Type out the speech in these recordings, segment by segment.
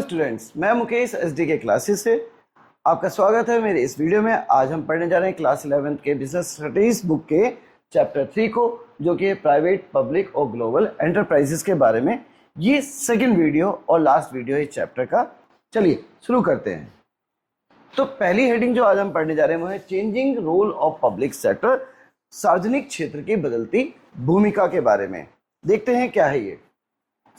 Students, मैं Mukesh SD के classes से आपका स्वागत है मेरे इस वीडियो में। आज हम पढ़ने जा रहे हैं क्लास 11 के बिजनेस स्टडीज बुक के चैप्टर 3 को, जो कि प्राइवेट, पब्लिक और ग्लोबल एंटरप्राइजेस के बारे में। ये सेकंड वीडियो और लास्ट वीडियो है इस चैप्टर का। चलिए शुरू करते हैं। तो पहली हेडिंग जो आज हम पढ़ने जा रहे हैं वो है changing role of public sector, सार्वजनिक क्षेत्र की बदलती भूमिका के बारे में। देखते हैं क्या है ये।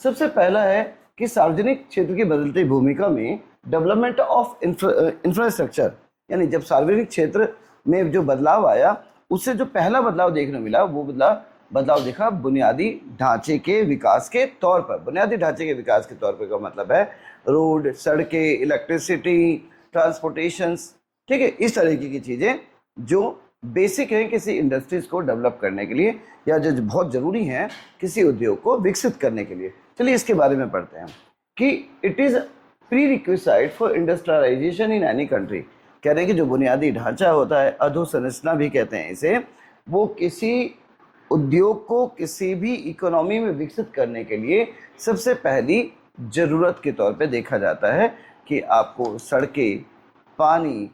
सबसे पहला है कि सार्वजनिक क्षेत्र की बदलती भूमिका में डेवलपमेंट ऑफ इंफ्रास्ट्रक्चर, यानी जब सार्वजनिक क्षेत्र में जो बदलाव आया उससे जो पहला बदलाव देखने मिला वो बदलाव देखा बुनियादी ढांचे के विकास के तौर पर। बुनियादी ढांचे के विकास के तौर पर का मतलब है रोड, सड़कें, इलेक्ट्रिसिटी, ट्रांसपोर्टेशंस, ठीक है, इस तरीके की चीज़ें जो बेसिक हैं किसी इंडस्ट्रीज को डेवलप करने के लिए या जो बहुत ज़रूरी हैं किसी उद्योग को विकसित करने के लिए। चलिए इसके बारे में पढ़ते हैं कि it is prerequisite for industrialization in any country. कह रहे हैं कि जो बुनियादी ढांचा होता है, अधोसंरचना भी कहते हैं इसे, वो किसी उद्योग को किसी भी इकोनॉमी में विकसित करने के लिए सबसे पहली ज़रूरत के तौर पे देखा जाता है कि आपको सड़कें, पानी,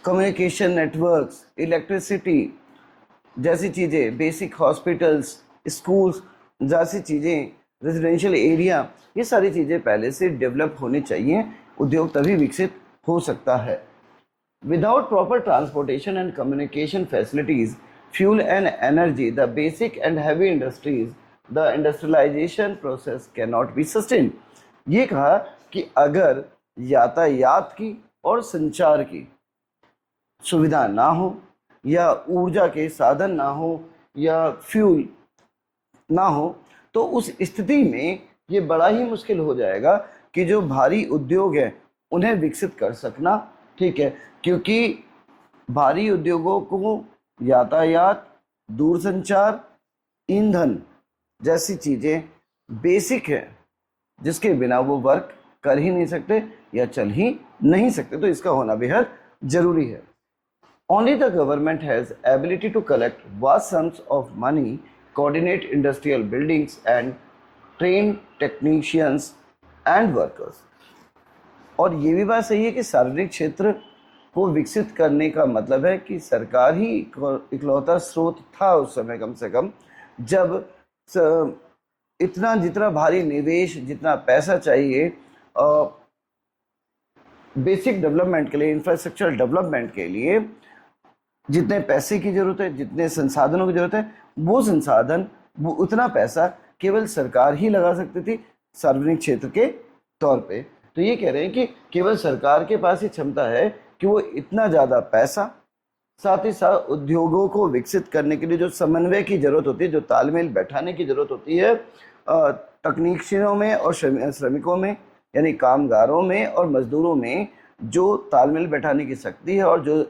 कम्युनिकेशन नेटवर्क्स, इलेक्ट्रिसिटी जैसी चीज़ें, बेसिक हॉस्पिटल्स, स्कूल्स जैसी चीज़ें, रेजिडेंशियल एरिया, ये सारी चीज़ें पहले से डेवलप होनी चाहिए, उद्योग तभी विकसित हो सकता है। Without proper transportation and communication facilities, fuel and energy, the basic and heavy industries, the industrialization process can not be sustain. ये कहा कि अगर यातायात की और संचार की सुविधा ना हो, या ऊर्जा के साधन ना हो, या फ्यूल ना हो, तो उस स्थिति में ये बड़ा ही मुश्किल हो जाएगा कि जो भारी उद्योग है उन्हें विकसित कर सकना, ठीक है, क्योंकि भारी उद्योगों को यातायात, दूरसंचार, ईंधन जैसी चीज़ें बेसिक है जिसके बिना वो वर्क कर ही नहीं सकते या चल ही नहीं सकते, तो इसका होना बेहद ज़रूरी है। Only the government has ability to collect vast sums of money, coordinate industrial buildings and train technicians and workers। और ये भी बात सही है कि सार्वजनिक क्षेत्र को विकसित करने का मतलब है कि सरकार ही इकलौता स्रोत था उस समय, कम से कम, जब इतना जितना भारी निवेश, जितना पैसा चाहिए बेसिक डेवलपमेंट के लिए, इंफ्रास्ट्रक्चर डेवलपमेंट के लिए जितने पैसे की ज़रूरत है, जितने संसाधनों की ज़रूरत है, वो संसाधन, वो उतना पैसा केवल सरकार ही लगा सकती थी सार्वजनिक क्षेत्र के तौर पे। तो ये कह रहे हैं कि केवल सरकार के पास ही क्षमता है कि वो इतना ज़्यादा पैसा, साथ ही साथ उद्योगों को विकसित करने के लिए जो समन्वय की ज़रूरत होती है, जो तालमेल बैठाने की ज़रूरत होती है तकनीशियनों में और श्रमिकों में, यानी कामगारों में और मजदूरों में जो तालमेल बैठाने की शक्ति है और जो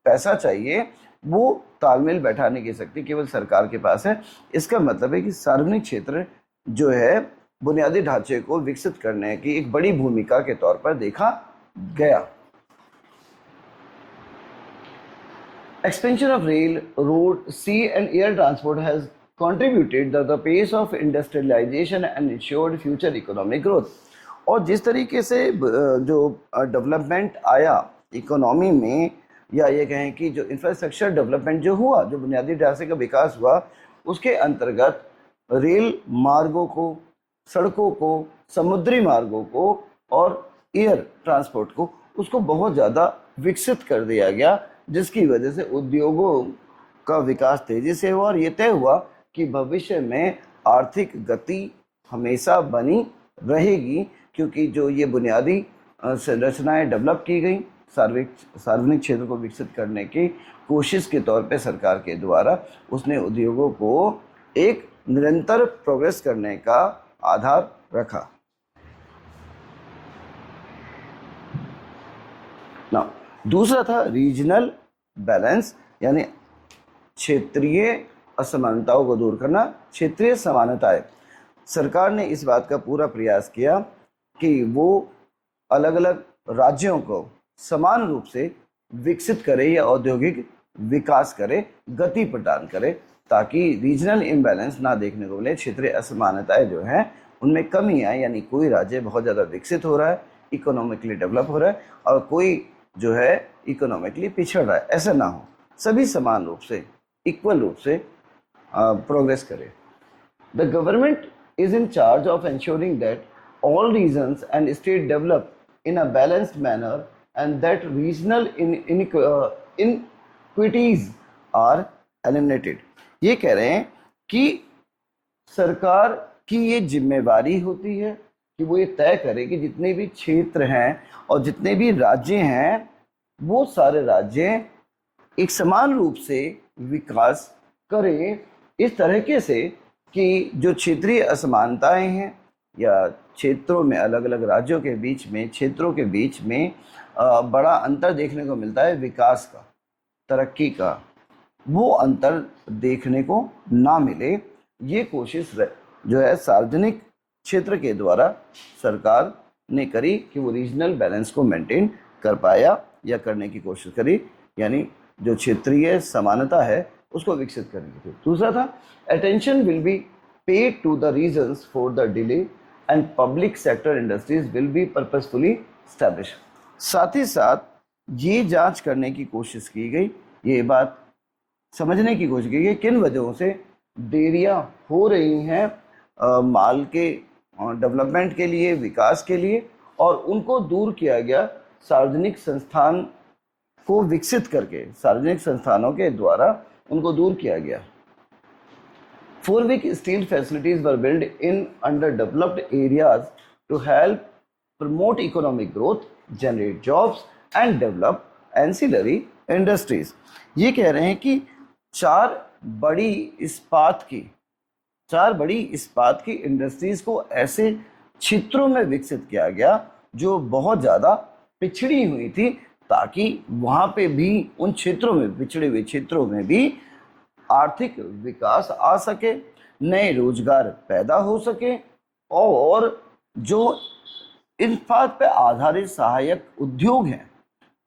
पैसा चाहिए, वो तालमेल बैठाने की शक्ति केवल सरकार के पास है। इसका मतलब है कि सार्वजनिक क्षेत्र जो है बुनियादी ढांचे को विकसित करने की एक बड़ी भूमिका के तौर पर देखा गया। Expansion of rail, road, sea and air transport has contributed the pace of industrialization and ensured future economic growth। और जिस तरीके से जो डेवलपमेंट आया इकोनॉमी में, या ये कहें कि जो इंफ्रास्ट्रक्चर डेवलपमेंट जो हुआ, जो बुनियादी ढांचे का विकास हुआ, उसके अंतर्गत रेल मार्गों को, सड़कों को, समुद्री मार्गों को और एयर ट्रांसपोर्ट को, उसको बहुत ज़्यादा विकसित कर दिया गया, जिसकी वजह से उद्योगों का विकास तेज़ी से हुआ। और ये तय हुआ कि भविष्य में आर्थिक गति हमेशा बनी रहेगी, क्योंकि जो ये बुनियादी संरचनाएं डेवलप की गई सार्वजनिक क्षेत्र को विकसित करने की कोशिश के तौर पे सरकार के द्वारा, उसने उद्योगों को एक निरंतर प्रोग्रेस करने का आधार रखा। ना दूसरा था रीजनल बैलेंस, यानी क्षेत्रीय असमानताओं को दूर करना, क्षेत्रीय समानताएं। सरकार ने इस बात का पूरा प्रयास किया कि वो अलग अलग राज्यों को समान रूप से विकसित करे या औद्योगिक विकास करे, गति प्रदान करे, ताकि रीजनल इम्बैलेंस ना देखने को मिले, क्षेत्रीय असमानताएं जो हैं उनमें कमी आए, यानी कोई राज्य बहुत ज़्यादा विकसित हो रहा है, इकोनॉमिकली डेवलप हो रहा है, और कोई जो है इकोनॉमिकली पिछड़ रहा है, ऐसा ना हो, सभी समान रूप से, इक्वल रूप से प्रोग्रेस करें। The government is in charge of ensuring that all regions and states develop in a balanced manner and that regional inequities are eliminated। ये कह रहे हैं कि सरकार की ये जिम्मेवारी होती है कि वो ये तय करे कि जितने भी क्षेत्र हैं और जितने भी राज्य हैं वो सारे राज्य एक समान रूप से विकास करें, इस तरीके से कि जो क्षेत्रीय असमानताएं हैं या क्षेत्रों में, अलग अलग राज्यों के बीच में, क्षेत्रों के बीच में बड़ा अंतर देखने को मिलता है विकास का, तरक्की का, वो अंतर देखने को ना मिले, ये कोशिश जो है सार्वजनिक क्षेत्र के द्वारा सरकार ने करी कि वो रीजनल बैलेंस को मेंटेन कर पाया या करने की कोशिश करी, यानी जो क्षेत्रीय समानता है उसको विकसित करने की। दूसरा था attention will be paid to the reasons for the delay and public sector industries will be purposefully establish. साथ ही साथ ये जांच करने की कोशिश की गई, ये बात समझने की कोशिश की गई किन वजहों से देरियां हो रही हैं माल के डेवलपमेंट के लिए, विकास के लिए, और उनको दूर किया गया सार्वजनिक संस्थान को विकसित करके, सार्वजनिक संस्थानों के द्वारा उनको दूर किया गया। 4 weak steel facilities were built in underdeveloped areas to help promote economic growth, generate jobs and develop ancillary industries। ये कह रहे हैं कि चार बड़ी इस्पात की इंडस्ट्रीज को ऐसे क्षेत्रों में विकसित किया गया जो बहुत ज़्यादा पिछड़ी हुई थी, ताकि वहाँ पे भी उन क्षेत्रों में, पिछड़े हुए क्षेत्रों में भी आर्थिक विकास आ सके, नए रोजगार पैदा हो सके, और जो इन बात पे आधारित सहायक उद्योग हैं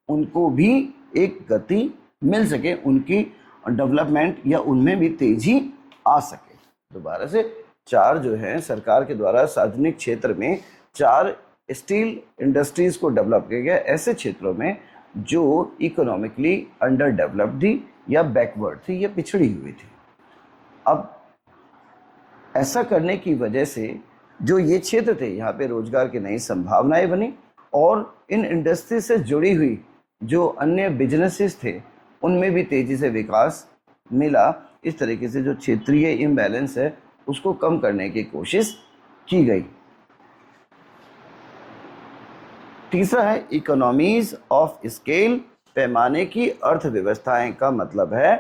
उनको भी एक गति मिल सके, उनकी डेवलपमेंट या उनमें भी तेजी आ सके। दोबारा से चार जो है सरकार के द्वारा सार्वजनिक क्षेत्र में 4 स्टील इंडस्ट्रीज को डेवलप किया गया ऐसे क्षेत्रों में जो इकोनॉमिकली अंडर डेवलप्ड थी या बैकवर्ड थी या पिछड़ी हुई थी। अब ऐसा करने की वजह से जो ये क्षेत्र थे यहाँ पे रोजगार की नई संभावनाएं बनी, और इन इंडस्ट्री से जुड़ी हुई जो अन्य बिजनेसेस थे उनमें भी तेजी से विकास मिला। इस तरीके से जो क्षेत्रीय इम्बैलेंस है उसको कम करने की कोशिश की गई। तीसरा है इकोनॉमीज ऑफ स्केल। पैमाने की अर्थव्यवस्थाएं का मतलब है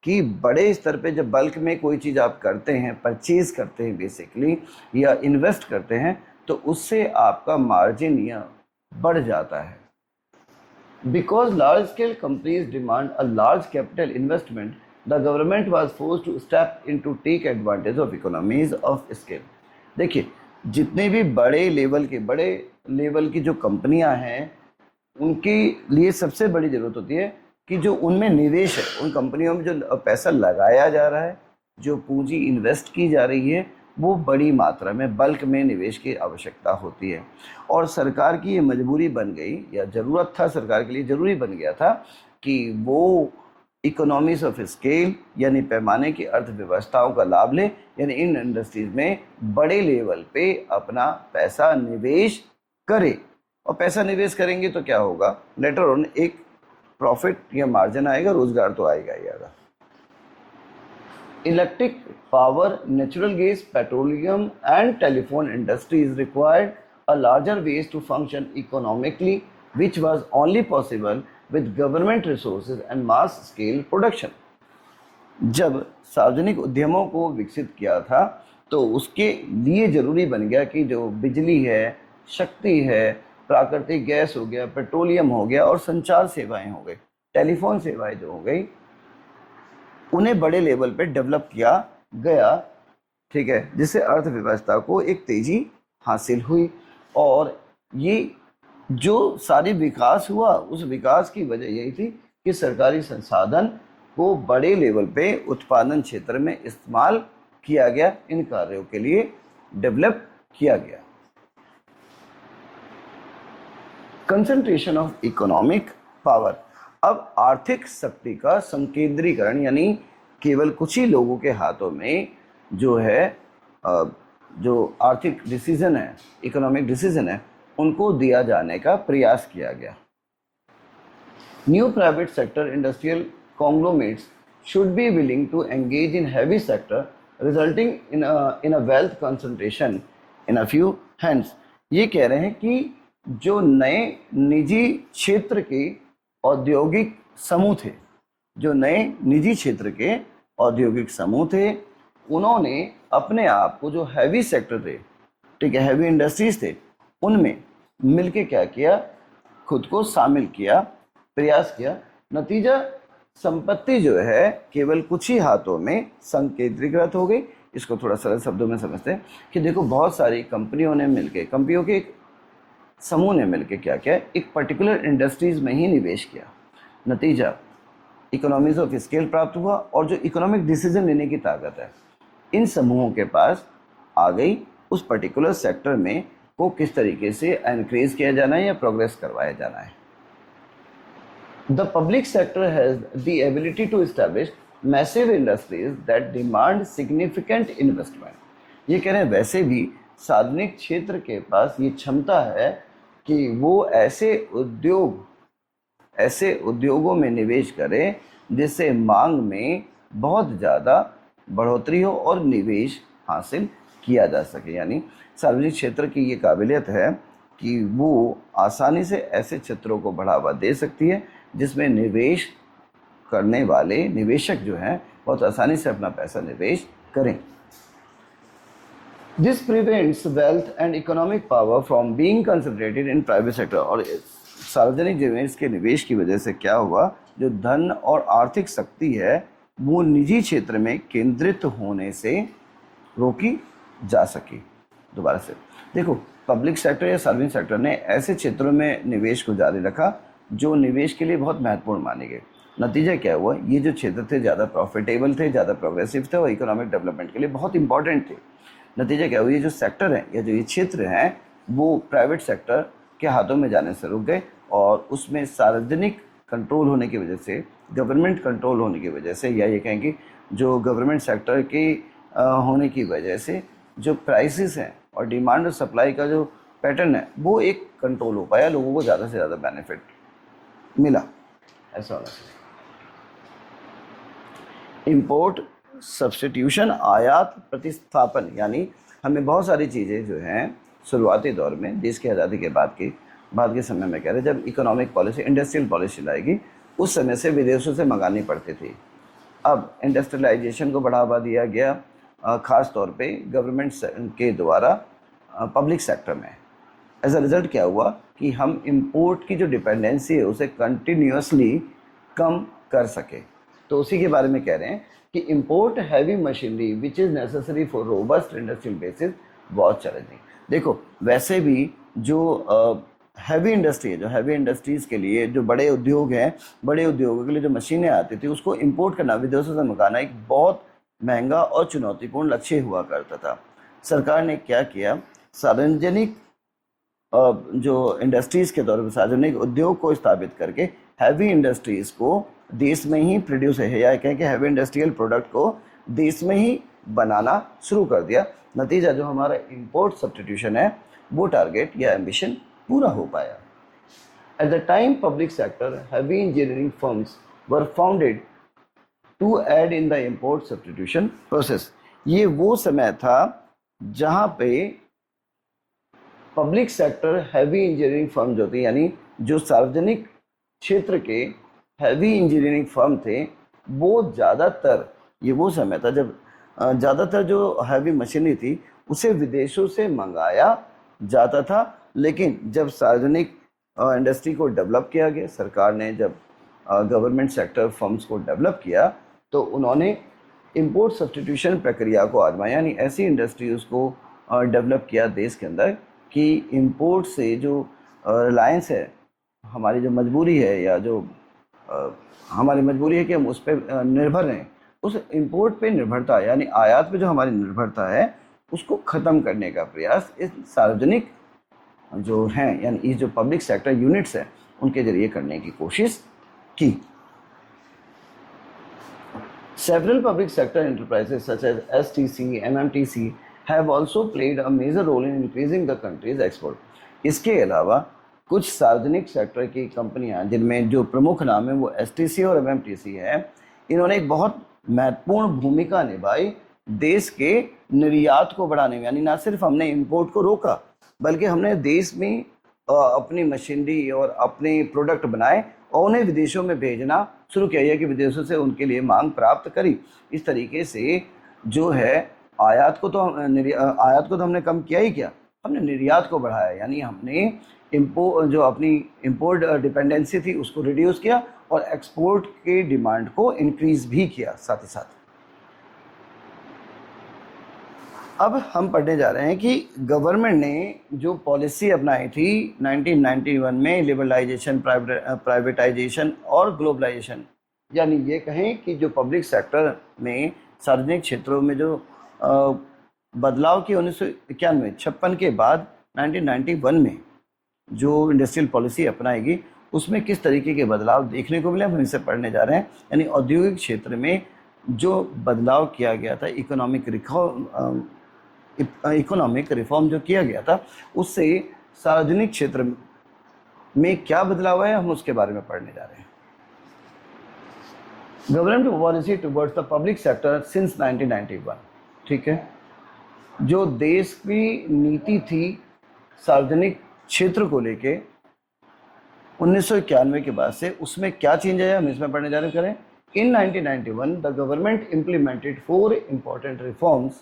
कि बड़े स्तर पे जब बल्क में कोई चीज़ आप करते हैं, परचेज करते हैं बेसिकली, या इन्वेस्ट करते हैं, तो उससे आपका मार्जिन या बढ़ जाता है। Because large scale companies demand a large capital investment, the government was forced to step in to take advantage of economies of scale. देखिए, जितने भी बड़े लेवल की जो कंपनियां हैं उनके लिए सबसे बड़ी ज़रूरत होती है कि जो उनमें निवेश है, उन कंपनियों में जो पैसा लगाया जा रहा है, जो पूंजी इन्वेस्ट की जा रही है, वो बड़ी मात्रा में बल्क में निवेश की आवश्यकता होती है। और सरकार की ये मजबूरी बन गई, या ज़रूरत था, सरकार के लिए ज़रूरी बन गया था कि वो इकोनॉमीज ऑफ स्केल यानी पैमाने की अर्थव्यवस्थाओं का लाभ ले, यानी इन इंडस्ट्रीज में बड़े लेवल पे अपना पैसा निवेश करे। और पैसा निवेश करेंगे तो क्या होगा, लेटर ऑन एक प्रॉफिट या मार्जिन आएगा, रोजगार तो आएगा ही आएगा। Electric power, natural gas, petroleum and telephone industries required a larger base to function economically, which was only possible with government resources and mass scale production। जब सार्वजनिक उद्यमों को विकसित किया था तो उसके लिए ज़रूरी बन गया कि जो बिजली है, शक्ति है, प्राकृतिक गैस हो गया, पेट्रोलियम हो गया, और संचार सेवाएं हो गई, टेलीफोन सेवाएं जो हो गई, उन्हें बड़े लेवल पे डेवलप किया गया, ठीक है, जिससे अर्थव्यवस्था को एक तेजी हासिल हुई। और ये जो सारी विकास हुआ, उस विकास की वजह यही थी कि सरकारी संसाधन को बड़े लेवल पे उत्पादन क्षेत्र में इस्तेमाल किया गया, इन कार्यों के लिए डेवलप किया गया। कंसंट्रेशन ऑफ इकोनॉमिक पावर, अब आर्थिक शक्ति का संकेंद्रीकरण, यानी केवल कुछ ही लोगों के हाथों में जो है जो आर्थिक डिसीजन है, इकोनॉमिक डिसीजन है, उनको दिया जाने का प्रयास किया गया। New private sector industrial conglomerates should be willing to engage in heavy sector resulting in a wealth concentration in a few hands। ये कह रहे हैं कि जो नए निजी क्षेत्र के औद्योगिक समूह थे, जो नए निजी क्षेत्र के औद्योगिक समूह थे, उन्होंने अपने आप को जो हैवी सेक्टर थे, ठीक है, हैवी इंडस्ट्रीज थे, उनमें मिलके क्या किया, खुद को शामिल किया, प्रयास किया। नतीजा, संपत्ति जो है केवल कुछ ही हाथों में संकेंद्रीकृत हो गई। इसको थोड़ा सरल शब्दों में समझते हैं कि देखो, बहुत सारी कंपनियों ने मिलके, कंपनियों के एक समूह ने मिलके क्या किया, एक पर्टिकुलर इंडस्ट्रीज में ही निवेश किया। नतीजा, इकोनॉमीज ऑफ स्केल प्राप्त हुआ और जो इकोनॉमिक डिसीजन लेने की ताकत है इन समूहों के पास आ गई। उस पर्टिकुलर सेक्टर में को किस तरीके से एनकरेज किया जाना है या प्रोग्रेस करवाया जाना है। The public sector has the ability to establish massive industries that demand significant investment। ये कह रहे हैं वैसे भी सार्वजनिक क्षेत्र के पास ये क्षमता है कि वो ऐसे उद्योगों में निवेश करे जिससे मांग में बहुत ज़्यादा बढ़ोतरी हो और निवेश हासिल किया जा सके। यानी सार्वजनिक क्षेत्र की ये काबिलियत है कि वो आसानी से ऐसे क्षेत्रों को बढ़ावा दे सकती है जिसमें निवेश करने वाले निवेशक जो हैं बहुत आसानी से अपना पैसा निवेश करें। This prevents wealth and economic power from being concentrated in private sector. और सार्वजनिक निवेश के निवेश की वजह से क्या हुआ, जो धन और आर्थिक शक्ति है वो निजी क्षेत्र में केंद्रित होने से रोकी जा सकी। दोबारा से देखो, पब्लिक सेक्टर या सार्वजनिक सेक्टर ने ऐसे क्षेत्रों में निवेश को जारी रखा जो निवेश के लिए बहुत महत्वपूर्ण माने गए। नतीजा क्या हुआ, ये जो क्षेत्र थे ज़्यादा प्रॉफिटेबल थे, ज़्यादा प्रोग्रेसिव थे और इकोनॉमिक डेवलपमेंट के लिए बहुत इंपॉर्टेंट थे। नतीजा क्या हुआ, ये जो सेक्टर है या जो ये क्षेत्र हैं वो प्राइवेट सेक्टर के हाथों में जाने से रुक गए और उसमें सार्वजनिक कंट्रोल होने की वजह से, गवर्नमेंट कंट्रोल होने की वजह से, या ये कहेंगे जो गवर्नमेंट सेक्टर के होने की वजह से जो प्राइसेस हैं और डिमांड और सप्लाई का जो पैटर्न है वो एक कंट्रोल हो पाया, लोगों को ज़्यादा से ज़्यादा बेनिफिट मिला। ऐसा होना चाहिए। इंपोर्ट सब्स्टिट्यूशन, आयात प्रतिस्थापन, यानी हमें बहुत सारी चीज़ें जो हैं शुरुआती दौर में देश की आज़ादी के बाद के समय में कह रहे, जब इकोनॉमिक पॉलिसी, इंडस्ट्रियल पॉलिसी लाएगी, उस समय से विदेशों से मंगानी पड़ती थी। अब इंडस्ट्रियलाइजेशन को बढ़ावा दिया गया, ख़ास तौर पे गवर्नमेंट के द्वारा पब्लिक सेक्टर में। एज अ रिज़ल्ट क्या हुआ कि हम इंपोर्ट की जो डिपेंडेंसी है उसे कंटिन्यूसली कम कर सके। तो उसी के बारे में कह रहे हैं कि import heavy machinery which is necessary for robust industrial basis बहुत चैलेंजिंग। देखो, वैसे भी जो हैवी इंडस्ट्री है, जो हैवी इंडस्ट्रीज़ के लिए जो बड़े उद्योग हैं, बड़े उद्योगों के लिए जो मशीनें आती थी उसको इंपोर्ट करना, विदेशों से मंगाना एक बहुत महंगा और चुनौतीपूर्ण लक्ष्य हुआ करता था। सरकार ने क्या किया, सार्वजनिक जो इंडस्ट्रीज़ के तौर पर सार्वजनिक उद्योग को स्थापित करके हैवी इंडस्ट्रीज़ को देश में ही प्रोड्यूस है, या कहें कि हैवी इंडस्ट्रियल प्रोडक्ट को देश में ही बनाना शुरू कर दिया। नतीजा, जो हमारा इंपोर्ट सब्स्टिट्यूशन है वो टारगेट या एम्बिशन पूरा हो पाया। At the time public sector heavy engineering firms were founded to aid in the import substitution process. ये वो समय था जहाँ पे public sector heavy engineering firm जो थी, यानी जो सार्वजनिक क्षेत्र के हैवी इंजीनियरिंग फर्म थे, वो ज़्यादातर, ये वो समय था जब ज़्यादातर जो हैवी मशीनरी थी उसे विदेशों से मंगाया जाता था। लेकिन जब सार्वजनिक इंडस्ट्री को डेवलप किया गया, सरकार ने जब गवर्नमेंट सेक्टर फर्म्स को डेवलप किया तो उन्होंने इंपोर्ट सब्स्टिट्यूशन प्रक्रिया को आजमाया, यानी ऐसी इंडस्ट्रीज़ को डेवलप किया देश के अंदर कि इंपोर्ट से जो रिलायंस है, हमारी जो मजबूरी है या जो हमारी मजबूरी है कि हम उस पर निर्भर रहें, उस इंपोर्ट पे निर्भरता यानी आयात पे जो हमारी निर्भरता है उसको ख़त्म करने का प्रयास इस सार्वजनिक जो हैं यानी ये जो पब्लिक सेक्टर यूनिट्स हैं उनके जरिए करने की कोशिश की। Several public sector enterprises such as STC, MMTC have also played a major role in increasing the country's export. इसके अलावा कुछ सार्वजनिक सेक्टर की कंपनियां जिनमें जो प्रमुख नाम है वो STC और MMTC है, इन्होंने एक बहुत महत्वपूर्ण भूमिका निभाई देश के निर्यात को बढ़ाने में। यानी ना सिर्फ हमने इंपोर्ट को रोका बल्कि हमने देश में अपनी मशीनरी और अपने प्रोडक्ट बनाए और उन्हें विदेशों में भेजना शुरू किया है कि विदेशों से उनके लिए मांग प्राप्त करी। इस तरीके से जो है आयात को तो हमने कम किया ही क्या, हमने निर्यात को बढ़ाया। यानी हमने जो अपनी इंपोर्ट डिपेंडेंसी थी उसको रिड्यूस किया और एक्सपोर्ट के डिमांड को इंक्रीज भी किया साथ ही साथ। अब हम पढ़ने जा रहे हैं कि गवर्नमेंट ने जो पॉलिसी अपनाई थी 1991 में, लिबरलाइजेशन, प्राइवेटाइजेशन और ग्लोबलाइजेशन, यानी ये कहें कि जो पब्लिक सेक्टर में सार्वजनिक क्षेत्रों में जो बदलाव की 1956 के बाद 1991 में जो इंडस्ट्रियल पॉलिसी अपनाएगी उसमें किस तरीके के बदलाव देखने को मिले, हम इसे पढ़ने जा रहे हैं। यानी औद्योगिक क्षेत्र में जो बदलाव किया गया था, इकोनॉमिक रिफॉर्म जो किया गया था, उससे सार्वजनिक क्षेत्र में क्या बदलाव है, हम उसके बारे में पढ़ने जा रहे हैं। Government policy towards the public sector since 1991, ठीक है। जो देश की नीति थी सार्वजनिक क्षेत्र को लेके 1991 के बाद से, उसमें क्या चेंज आया, हम इसमें पढ़ने जा रहे हैं। करें in 1991 the government implemented 4 important reforms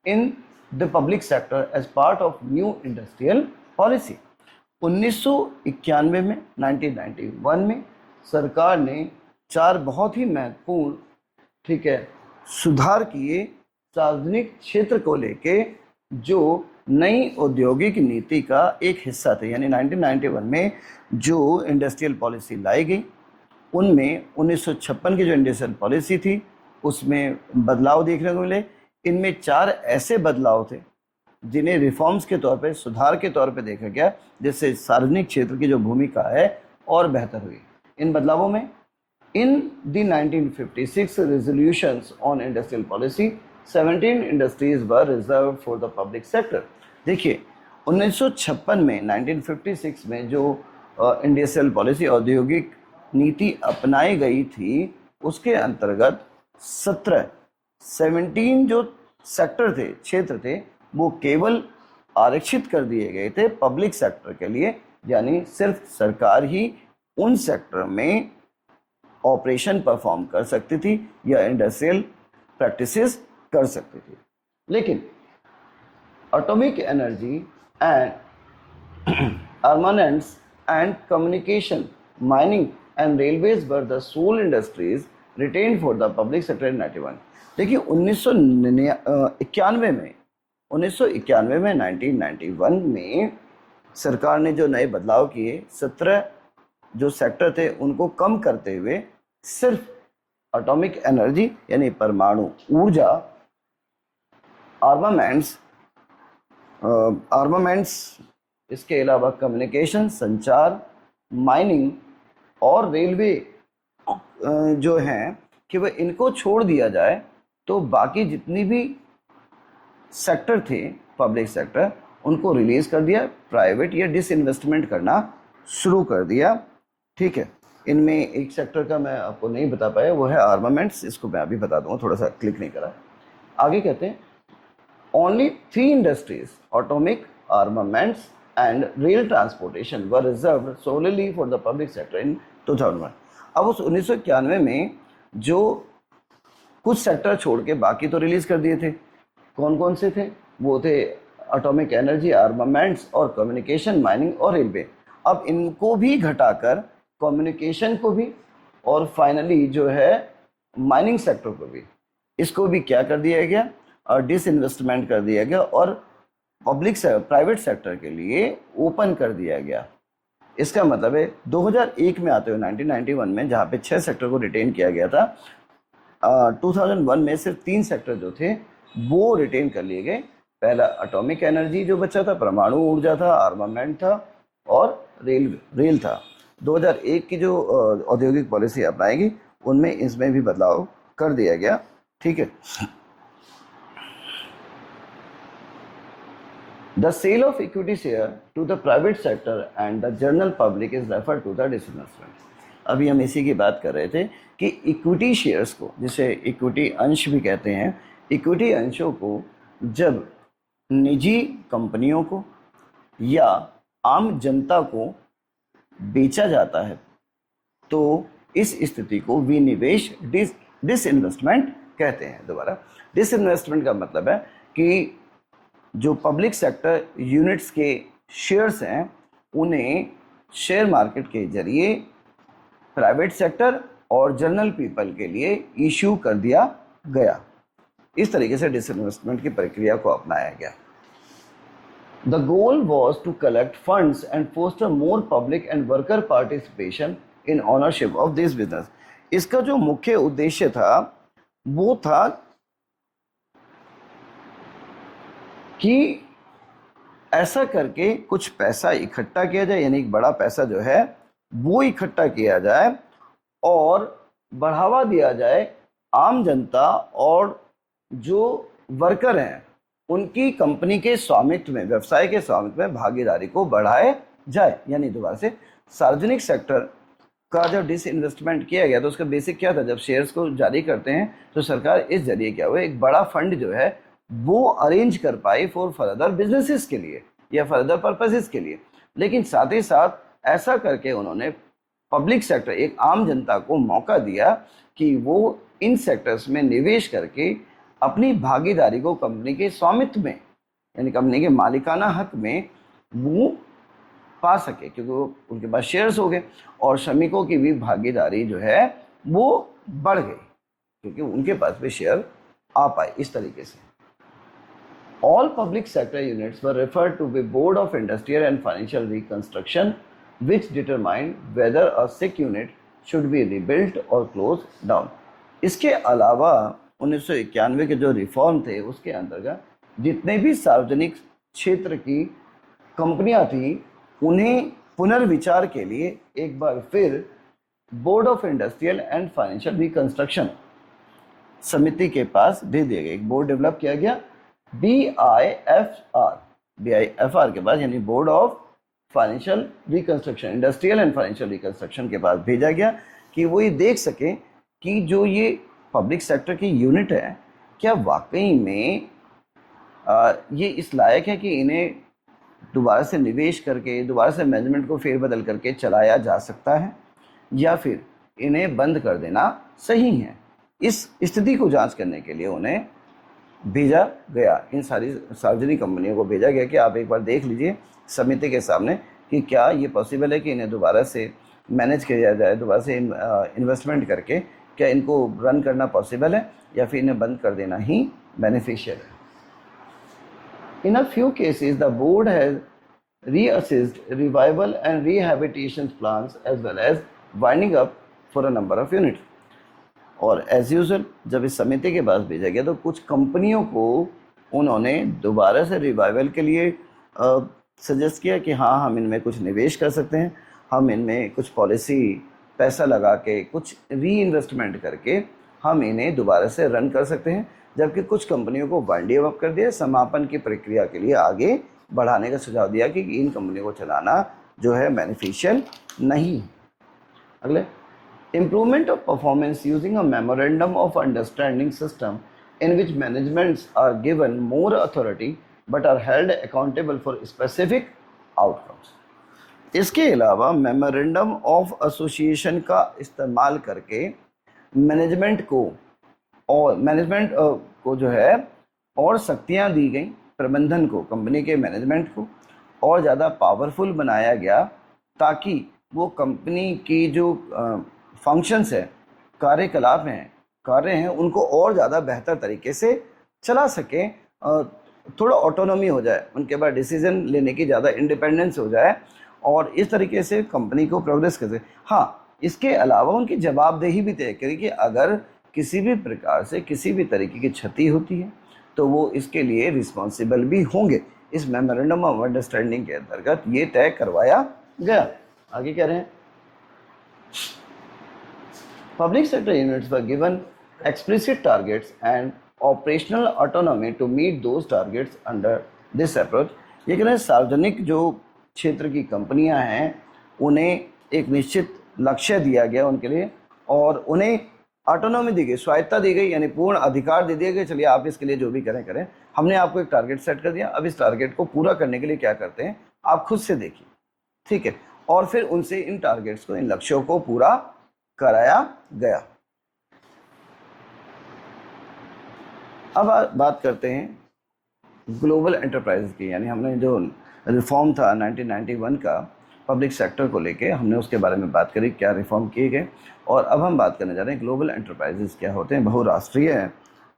in the public sector as part of new industrial policy. 1991 में 1991 में सरकार ने 4 बहुत ही महत्वपूर्ण, ठीक है, सुधार किए सार्वजनिक क्षेत्र को लेके जो नई औद्योगिक नीति का एक हिस्सा थे। यानी 1991 में जो इंडस्ट्रियल पॉलिसी लाई गई उनमें 1956 की जो इंडस्ट्रियल पॉलिसी थी उसमें बदलाव देखने को मिले। इनमें 4 ऐसे बदलाव थे जिन्हें रिफॉर्म्स के तौर पे, सुधार के तौर पे देखा गया, जिससे सार्वजनिक क्षेत्र की जो भूमिका है और बेहतर हुई। इन बदलावों में in the 1956 resolutions on industrial policy 17 industries were reserve for the public sector. देखिए 1956 में 1956 में जो इंडस्ट्रियल पॉलिसी, औद्योगिक नीति अपनाई गई थी, उसके अंतर्गत 17 जो सेक्टर थे, क्षेत्र थे, वो केवल आरक्षित कर दिए गए थे पब्लिक सेक्टर के लिए। यानी सिर्फ सरकार ही उन सेक्टर में ऑपरेशन परफॉर्म कर सकती थी या इंडस्ट्रियल प्रैक्टिसेस कर सकती थी। लेकिन atomic energy and armaments and communication, mining and railways were the sole industries retained for the public sector in 1991। देखिए 1991 में 1991 में सरकार ने जो नए बदलाव किए, 17 जो सेक्टर थे उनको कम करते हुए सिर्फ एटॉमिक एनर्जी यानी परमाणु ऊर्जा, आर्मामेंट्स, इसके अलावा कम्युनिकेशन, संचार, माइनिंग और रेलवे जो हैं कि वह इनको छोड़ दिया जाए, तो बाकी जितनी भी सेक्टर थे पब्लिक सेक्टर उनको रिलीज कर दिया, प्राइवेट या डिसइन्वेस्टमेंट करना शुरू कर दिया, ठीक है। इनमें एक सेक्टर का मैं आपको नहीं बता पाया, वो है आर्मामेंट्स। इसको मैं अभी बता दूंगा, थोड़ा सा क्लिक नहीं करा। आगे कहते हैं only 3 industries, atomic, armaments and rail transportation were reserved solely for the public sector इन 2001। अब उस 1991 में जो कुछ सेक्टर छोड़ के बाकी तो रिलीज कर दिए थे। कौन कौन से थे? वो थे एटॉमिक एनर्जी, आर्मामेंट्स और कम्युनिकेशन, माइनिंग और रेलवे। अब इनको भी घटाकर कम्युनिकेशन को भी और फाइनली जो है माइनिंग सेक्टर को भी, इसको भी क्या कर दिया गया, और डिसइन्वेस्टमेंट कर दिया गया और पब्लिक प्राइवेट सेक्टर के लिए ओपन कर दिया गया। इसका मतलब है 2001 में आते हुए 1991 में जहाँ पे 6 सेक्टर को रिटेन किया गया था, 2001 में सिर्फ 3 सेक्टर जो थे वो रिटेन कर लिए गए। पहला एटॉमिक एनर्जी जो बचा था, परमाणु ऊर्जा था, आर्मामेंट था और रेल था। 2001 की जो औद्योगिक पॉलिसी अपनाएगी उनमें इसमें भी बदलाव कर दिया गया। ठीक है। The sale of equity share to the private sector and the general public is referred to the disinvestment। अभी हम इसी की बात कर रहे थे कि इक्विटी शेयर्स को, जिसे इक्विटी अंश भी कहते हैं, इक्विटी अंशों को जब निजी कंपनियों को या आम जनता को बेचा जाता है तो इस स्थिति को विनिवेश डिसइन्वेस्टमेंट कहते हैं। दोबारा, डिसइन्वेस्टमेंट का मतलब है कि जो पब्लिक सेक्टर यूनिट्स के शेयर्स हैं उन्हें शेयर मार्केट के जरिए प्राइवेट सेक्टर और जनरल पीपल के लिए इशू कर दिया गया। इस तरीके से डिसइन्वेस्टमेंट की प्रक्रिया को अपनाया गया। The goal was to collect funds and foster more public and worker participation in ownership of this business. इसका जो मुख्य उद्देश्य था वो था कि ऐसा करके कुछ पैसा इकट्ठा किया जाए, यानी एक बड़ा पैसा जो है वो इकट्ठा किया जाए और बढ़ावा दिया जाए आम जनता और जो वर्कर हैं उनकी कंपनी के स्वामित्व में, व्यवसाय के स्वामित्व में भागीदारी को बढ़ाए जाए। यानी दोबारा से सार्वजनिक सेक्टर का जब डिसइन्वेस्टमेंट किया गया तो उसका बेसिक क्या था, जब शेयर्स को जारी करते हैं तो सरकार इस जरिए क्या हुआ, एक बड़ा फंड जो है वो अरेंज कर पाई फॉर फर्दर बिजनेसेस के लिए या फर्दर पर्पसेस के लिए। लेकिन साथ ही साथ ऐसा करके उन्होंने पब्लिक सेक्टर, एक आम जनता को मौका दिया कि वो इन सेक्टर्स में निवेश करके अपनी भागीदारी को कंपनी के स्वामित्व में, यानी कंपनी के मालिकाना हक में वो पा सके, क्योंकि वो उनके पास शेयर्स हो गए और श्रमिकों की भी भागीदारी जो है वो बढ़ गई क्योंकि उनके पास भी शेयर आ पाए। इस तरीके से all public sector units were referred to the Board of Industrial and Financial Reconstruction, which determined whether a sick unit should be rebuilt or closed down। इसके अलावा 1991 के जो रिफॉर्म थे उसके अंतर्गत जितने भी सार्वजनिक क्षेत्र की कंपनियां थी उन्हें पुनर्विचार के लिए एक बार फिर board of industrial and financial reconstruction समिति के पास भेज दिया गया। एक बोर्ड डेवलप किया गया BIFR के पास, यानी board of financial reconstruction, industrial and financial reconstruction के पास भेजा गया कि वो ये देख सके कि जो ये पब्लिक सेक्टर की यूनिट है क्या वाकई में ये इस लायक है कि इन्हें दोबारा से निवेश करके, दोबारा से मैनेजमेंट को फेरबदल करके चलाया जा सकता है या फिर इन्हें बंद कर देना सही है। इस स्थिति को जांच करने के लिए उन्हें भेजा गया, इन सारी सार्वजनिक कंपनियों को भेजा गया कि आप एक बार देख लीजिए समिति के सामने कि क्या ये पॉसिबल है कि इन्हें दोबारा से मैनेज किया जाए, दोबारा से इन्वेस्टमेंट करके क्या इनको रन करना पॉसिबल है या फिर इन्हें बंद कर देना ही बेनिफिशियल है। In a few cases the board has reassessed revival and rehabilitation plans as well as winding up for a number of units। और एज यूजुअल जब इस समिति के पास भेजा गया तो कुछ कंपनियों को उन्होंने दोबारा से रिवाइवल के लिए सजेस्ट किया कि हाँ हम इनमें कुछ निवेश कर सकते हैं, हम इनमें कुछ पॉलिसी पैसा लगा के कुछ री इन्वेस्टमेंट करके हम इन्हें दोबारा से रन कर सकते हैं, जबकि कुछ कंपनियों को वाइंड अप कर दिया, समापन की प्रक्रिया के लिए आगे बढ़ाने का सुझाव दिया कि इन कंपनियों को चलाना जो है बेनिफिशियल नहीं। अगले, improvement of performance using a memorandum of understanding system in which managements are given more authority but are held accountable for specific outcomes। इसके अलावा मेमोरेंडम ऑफ एसोसिएशन का इस्तेमाल करके मैनेजमेंट को जो है और शक्तियां दी गई, प्रबंधन को, कंपनी के मैनेजमेंट को और ज़्यादा पावरफुल बनाया गया ताकि वो कंपनी की जो फंक्शंस है, कार्यकलाप हैं, कार्य हैं, उनको और ज़्यादा बेहतर तरीके से चला सकें, थोड़ा ऑटोनॉमी हो जाए, उनके पास डिसीजन लेने की ज़्यादा इंडिपेंडेंस हो जाए और इस तरीके से कंपनी को प्रोग्रेस कर सके। हाँ, इसके अलावा उनकी जवाबदेही भी तय करें कि अगर किसी भी प्रकार से किसी भी तरीके की क्षति होती है तो वो इसके लिए रिस्पॉन्सिबल भी होंगे। इस मेमोरेंडम ऑफ अंडरस्टैंडिंग के अंतर्गत ये तय करवाया गया। आगे कह रहे हैं, public sector units were given explicit targets and operational autonomy to meet those targets under this approach। ये कह रहे हैं सार्वजनिक जो क्षेत्र की कंपनियां हैं उन्हें एक निश्चित लक्ष्य दिया गया उनके लिए, और उन्हें ऑटोनॉमी दी गई, स्वायत्ता दी गई, यानी पूर्ण अधिकार दे दिया गया, चलिए आप इसके लिए जो भी करें करें, हमने आपको एक टारगेट सेट कर दिया, अब इस टारगेट को पूरा करने के लिए क्या करते हैं आप खुद से देखिए, ठीक है। और फिर उनसे इन टारगेट्स को, इन लक्ष्यों को पूरा कराया गया। अब बात करते हैं ग्लोबल एंटरप्राइज की, यानी हमने जो रिफॉर्म था 1991 का पब्लिक सेक्टर को लेके, हमने उसके बारे में बात करी, क्या रिफॉर्म किए गए। और अब हम बात करने जा रहे हैं ग्लोबल एंटरप्राइजेस क्या होते हैं, बहुराष्ट्रीय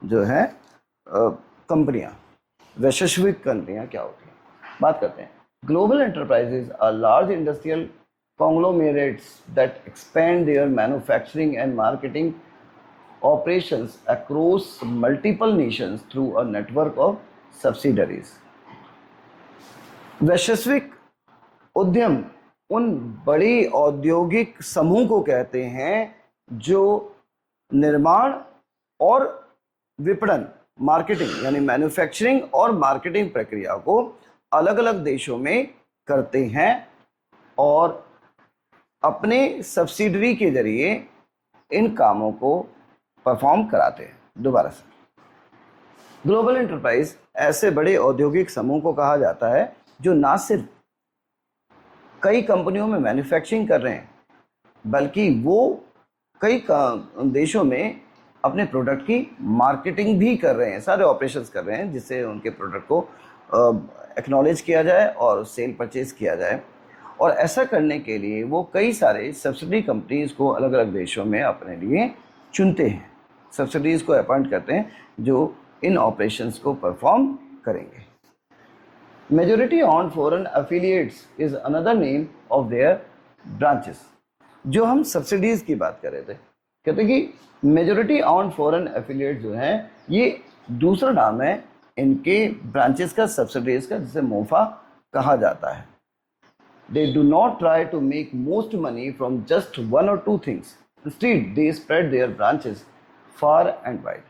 जो है कंपनियां, वैश्विक कंपनियां क्या होती हैं, बात करते हैं। Global enterprises are large industrial conglomerates that expand their manufacturing and marketing operations across multiple nations through a network of subsidiaries। वैश्विक उद्यम उन बड़ी औद्योगिक समूह को कहते हैं जो निर्माण और विपणन, मार्केटिंग यानी मैन्युफैक्चरिंग और मार्केटिंग प्रक्रिया को अलग अलग देशों में करते हैं और अपने सब्सिडरी के जरिए इन कामों को परफॉर्म कराते हैं। दोबारा से, ग्लोबल एंटरप्राइज ऐसे बड़े औद्योगिक समूह को कहा जाता है जो ना सिर्फ कई कंपनियों में मैन्युफैक्चरिंग कर रहे हैं, बल्कि वो कई देशों में अपने प्रोडक्ट की मार्केटिंग भी कर रहे हैं, सारे ऑपरेशंस कर रहे हैं, जिससे उनके प्रोडक्ट को एक्नॉलेज किया जाए और सेल परचेज किया जाए। और ऐसा करने के लिए वो कई सारे सब्सिडी कंपनीज को अलग अलग देशों में अपने लिए चुनते हैं, सब्सिडीज़ को अपॉइंट करते हैं जो इन ऑपरेशंस को परफॉर्म करेंगे। Majority on foreign affiliates is another name of their branches. जो हम सब्सिडीज़ की बात कर रहे थे, कहते हैं कि मेजॉरिटी ऑन फॉरेन एफिलिएट्स जो हैं ये दूसरा नाम है इनके ब्रांचेस का, सब्सिडीज़ का, जिसे मोफा कहा जाता है। They do not try to make most money from just one or two things. Instead, they spread their branches far and wide.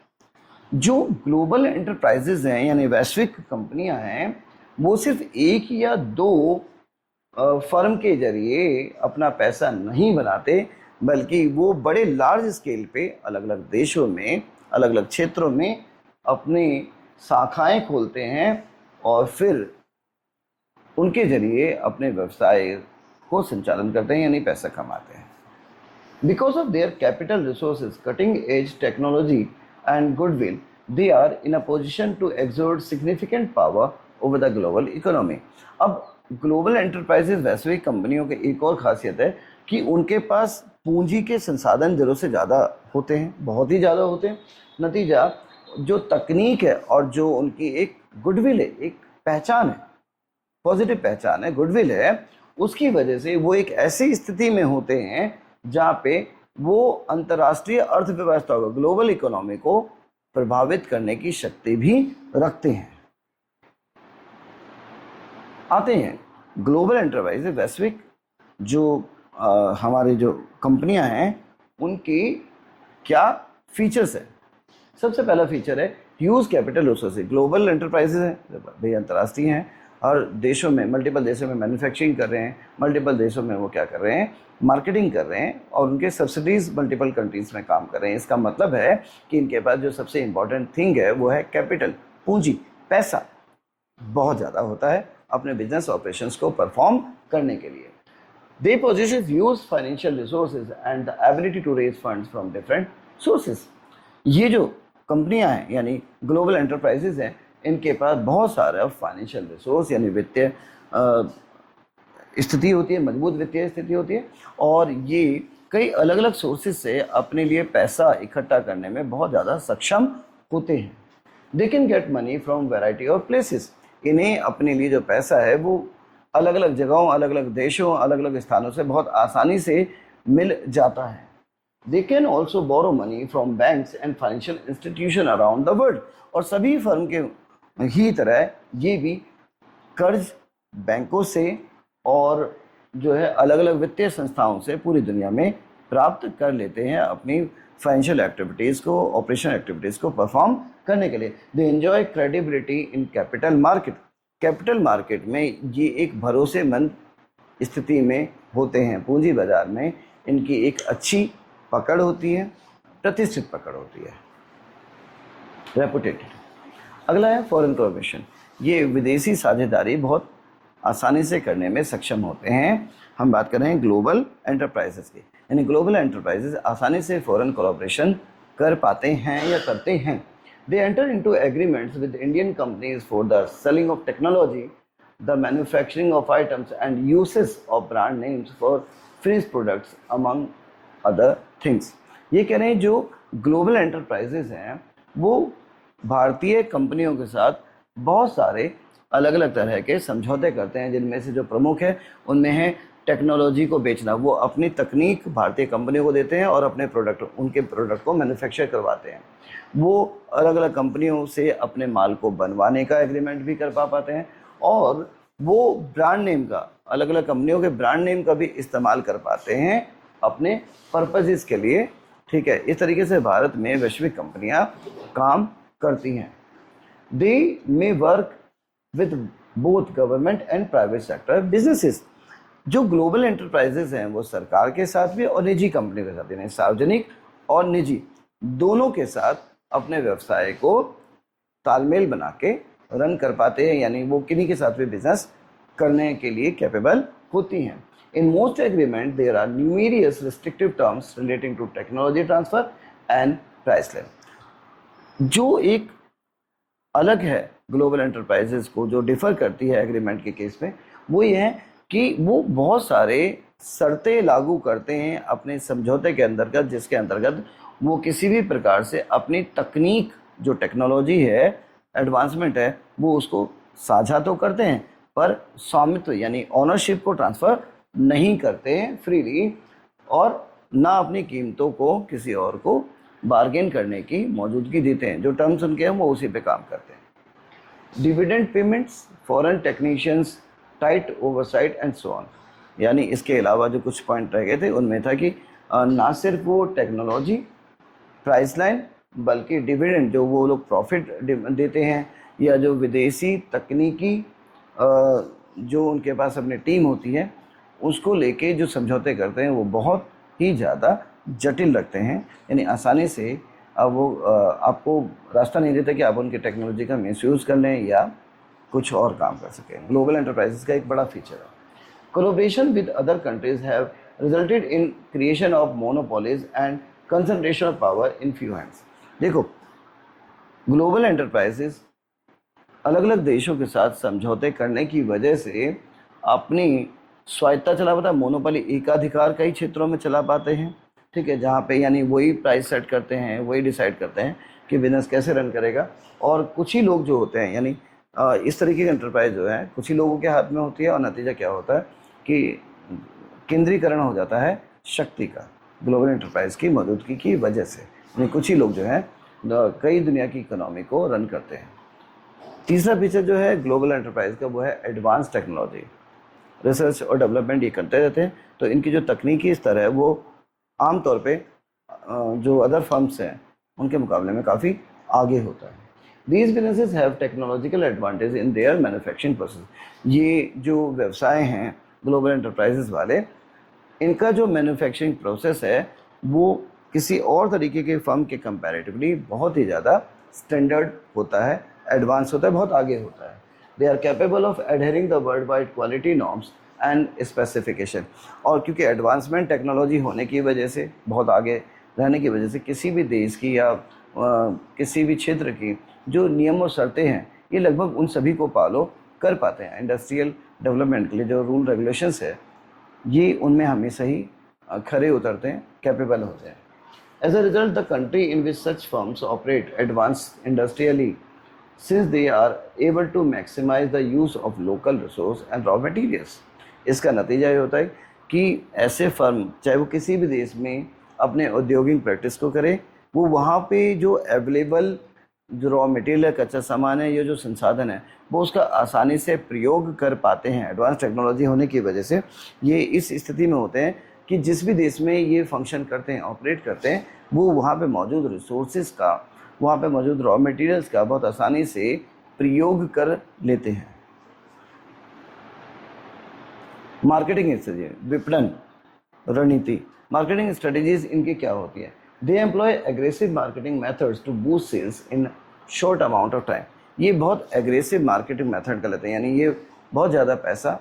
जो ग्लोबल एंटरप्राइजेज हैं यानी वैश्विक कंपनियां हैं, वो सिर्फ एक या दो फर्म के जरिए अपना पैसा नहीं बनाते, बल्कि वो बड़े लार्ज स्केल पे अलग अलग देशों में, अलग अलग क्षेत्रों में अपनी शाखाएं खोलते हैं और फिर उनके जरिए अपने व्यवसाय को संचालन करते हैं, यानी पैसा कमाते हैं। Because of their capital resources, cutting edge technology and goodwill, they are in a position to exert significant power over the global economy. अब ग्लोबल एंटरप्राइजेज वैश्विक कंपनियों की एक और खासियत है कि उनके पास पूंजी के संसाधन ज़रूरत से ज़्यादा होते हैं, बहुत ही ज़्यादा होते हैं। नतीजा, जो तकनीक है और जो उनकी एक गुडविल है, एक पहचान है, पॉजिटिव पहचान है, गुडविल है, उसकी वजह से वो एक ऐसी स्थिति में होते हैं जहाँ पे वो अंतर्राष्ट्रीय अर्थव्यवस्था को, ग्लोबल इकोनॉमी को प्रभावित करने की शक्ति भी रखते हैं। आते हैं ग्लोबल एंटरप्राइज, वैश्विक जो हमारे जो कंपनियां हैं उनकी क्या फीचर्स है। सबसे पहला फीचर है huge capital resources. Global enterprises हैं, भाई अंतर्राष्ट्रीय हैं और देशों में, मल्टीपल देशों में मैन्युफैक्चरिंग कर रहे हैं, मल्टीपल देशों में वो क्या कर रहे हैं, मार्केटिंग कर रहे हैं और उनके सब्सिडीज़ मल्टीपल कंट्रीज़ में काम कर रहे हैं। इसका मतलब है कि इनके पास जो सबसे इम्पॉर्टेंट थिंग है वो है कैपिटल, पूंजी, पैसा बहुत ज़्यादा होता है अपने बिजनेस ऑपरेशंस को परफॉर्म करने के लिए। They possess huge financial resources and the ability to raise funds from different sources. ये जो कंपनियां हैं यानी ग्लोबल एंटरप्राइजेज हैं, इनके पास बहुत सारा फाइनेंशियल रिसोर्स यानी वित्तीय स्थिति होती है, मजबूत वित्तीय स्थिति होती है और ये कई अलग अलग सोर्सेज से अपने लिए पैसा इकट्ठा करने में बहुत ज़्यादा सक्षम होते हैं। They can get money from variety of places. इन्हें अपने लिए जो पैसा है वो अलग अलग जगहों, अलग अलग देशों, अलग अलग स्थानों से बहुत आसानी से मिल जाता है। They can also borrow money from banks and financial institution around the world. और सभी फर्म के ही तरह ये भी कर्ज बैंकों से और जो है अलग अलग वित्तीय संस्थाओं से पूरी दुनिया में प्राप्त कर लेते हैं अपनी फाइनेंशियल एक्टिविटीज़ को, ऑपरेशनल एक्टिविटीज़ को परफॉर्म करने के लिए। They enjoy credibility in capital market. Capital market में ये एक भरोसेमंद स्थिति में होते हैं, पूंजी बाजार में इनकी एक अच्छी पकड़ होती है, प्रतिष्ठित पकड़ होती है, रेपुटेटेड। अगला है फॉरेन कोलैबोरेशन। ये विदेशी साझेदारी बहुत आसानी से करने में सक्षम होते हैं। हम बात कर रहे हैं ग्लोबल एंटरप्राइजेस की, यानी ग्लोबल एंटरप्राइजेस आसानी से फॉरेन कोलैबोरेशन कर पाते हैं या करते हैं। They enter into agreements with Indian companies for the selling of technology, the manufacturing of items and uses of brand names for finished products among other things. ये कह रहे हैं जो ग्लोबल एंटरप्राइजेस हैं वो भारतीय कंपनियों के साथ बहुत सारे अलग अलग तरह के समझौते करते हैं, जिनमें से जो प्रमुख है उनमें है टेक्नोलॉजी को बेचना। वो अपनी तकनीक भारतीय कंपनियों को देते हैं और अपने प्रोडक्ट, उनके प्रोडक्ट को मैन्युफैक्चर करवाते हैं। वो अलग अलग कंपनियों से अपने माल को बनवाने का एग्रीमेंट भी कर पाते हैं और वो ब्रांड नेम का, अलग अलग कंपनियों के ब्रांड नेम का भी इस्तेमाल कर पाते हैं अपने पर्पजेस के लिए। ठीक है, इस तरीके से भारत में वैश्विक कंपनियां काम करती हैं। They may work with both government and private sector businesses. जो ग्लोबल एंटरप्राइजेस हैं वो सरकार के साथ भी और निजी कंपनी के साथ, यानी सार्वजनिक और निजी दोनों के साथ अपने व्यवसाय को तालमेल बना के रन कर पाते हैं, यानी वो किन्हीं के साथ भी बिजनेस करने के लिए कैपेबल होती हैं। In most agreement, there are numerous restrictive terms relating to technology transfer and price level. जो एक अलग है ग्लोबल एंटरप्राइजेस को, जो डिफर करती है एग्रीमेंट के केस में, वो ये है कि वो बहुत सारे शर्तें लागू करते हैं अपने समझौते के अंतर्गत, जिसके अंतर्गत वो किसी भी प्रकार से अपनी तकनीक, जो टेक्नोलॉजी है, एडवांसमेंट है, वो उसको साझा तो करते हैं पर स्वामित्व यानी ऑनरशिप को ट्रांसफ़र नहीं करते हैं फ्रीली, और ना अपनी कीमतों को किसी और को बार्गेन करने की मौजूदगी देते हैं। जो टर्म्स उनके हैं वो उसी पे काम करते हैं। Dividend payments, foreign technicians, tight oversight and so on. यानी इसके अलावा जो कुछ पॉइंट रह गए थे उनमें था कि ना सिर्फ वो टेक्नोलॉजी, प्राइस लाइन, बल्कि डिविडेंड जो वो लोग प्रॉफिट देते हैं, या जो विदेशी तकनीकी जो उनके पास अपनी टीम होती है उसको लेके जो समझौते करते हैं वो बहुत ही ज़्यादा जटिल लगते हैं। यानी आसानी से अब वो आपको रास्ता नहीं देता कि आप उनकी टेक्नोलॉजी का मिसयूज़ कर लें या कुछ और काम कर सकें। ग्लोबल एंटरप्राइजेस का एक बड़ा फीचर है। Collaboration with other countries have resulted in creation of monopolies and concentration of power in few hands. देखो, ग्लोबल एंटरप्राइजेस अलग अलग देशों के साथ समझौते करने की वजह से अपनी स्वायत्ता चला पाता है, मोनोपोली, एकाधिकार कई क्षेत्रों में चला पाते हैं। ठीक है, जहाँ पे यानी वही प्राइस सेट करते हैं, वही डिसाइड करते हैं कि बिजनेस कैसे रन करेगा। और कुछ ही लोग जो होते हैं, यानी इस तरीके की एंटरप्राइज जो है कुछ ही लोगों के हाथ में होती है, और नतीजा क्या होता है कि केंद्रीकरण हो जाता है शक्ति का, ग्लोबल एंटरप्राइज की मौजूदगी की वजह से। यानी कुछ ही लोग जो हैं कई दुनिया की इकोनॉमी को रन करते हैं। तीसरा फीचर जो है ग्लोबल एंटरप्राइज का वो है एडवांस टेक्नोलॉजी। रिसर्च और डेवलपमेंट ये करते रहते हैं, तो इनकी जो तकनीकी स्तर है वो आमतौर पे जो अदर फर्म्स हैं उनके मुकाबले में काफ़ी आगे होता है। These businesses have technological advantage in their manufacturing process. ये जो व्यवसाय हैं ग्लोबल एंटरप्राइजेस वाले, इनका जो मैन्युफैक्चरिंग प्रोसेस है वो किसी और तरीके के फर्म के कंपैरेटिवली बहुत ही ज़्यादा स्टैंडर्ड होता है, एडवांस होता है, बहुत आगे होता है। They are capable of adhering the worldwide quality norms and specification। और क्योंकि एडवांसमेंट टेक्नोलॉजी होने की वजह से, बहुत आगे रहने की वजह से, किसी भी देश की या किसी भी क्षेत्र की जो नियम और शर्तें हैं ये लगभग उन सभी को फॉलो कर पाते हैं। इंडस्ट्रियल डेवलपमेंट के लिए जो रूल रेगुलेशंस है ये उनमें हमेशा ही खरे उतरते हैं, कैपेबल होते हैं। As a result the country in which such firms operate advance industrially, since they are able to maximize the use of local resource and raw materials। इसका नतीजा ये होता है कि ऐसे फर्म, चाहे वो किसी भी देश में अपने औद्योगिक प्रैक्टिस को करे, वो वहाँ पे जो अवेलेबल जो रॉ मटेरियल है, कच्चा सामान है, ये जो संसाधन है, वो उसका आसानी से प्रयोग कर पाते हैं। एडवांस टेक्नोलॉजी होने की वजह से ये इस स्थिति में होते हैं कि जिस भी देश में ये फंक्शन करते हैं, ऑपरेट करते हैं, वो वहाँ पे मौजूद रिसोर्सेज का, वहाँ पे मौजूद रॉ मटेरियल्स का बहुत आसानी से प्रयोग कर लेते हैं। मार्केटिंग स्ट्रेटजी, विपणन रणनीति, मार्केटिंग स्ट्रेटजीज इनकी क्या होती है? They employ aggressive marketing methods to boost sales in short amount of time. ये बहुत एग्रेसिव मार्केटिंग मेथड का लेते हैं, यानी ये बहुत ज़्यादा पैसा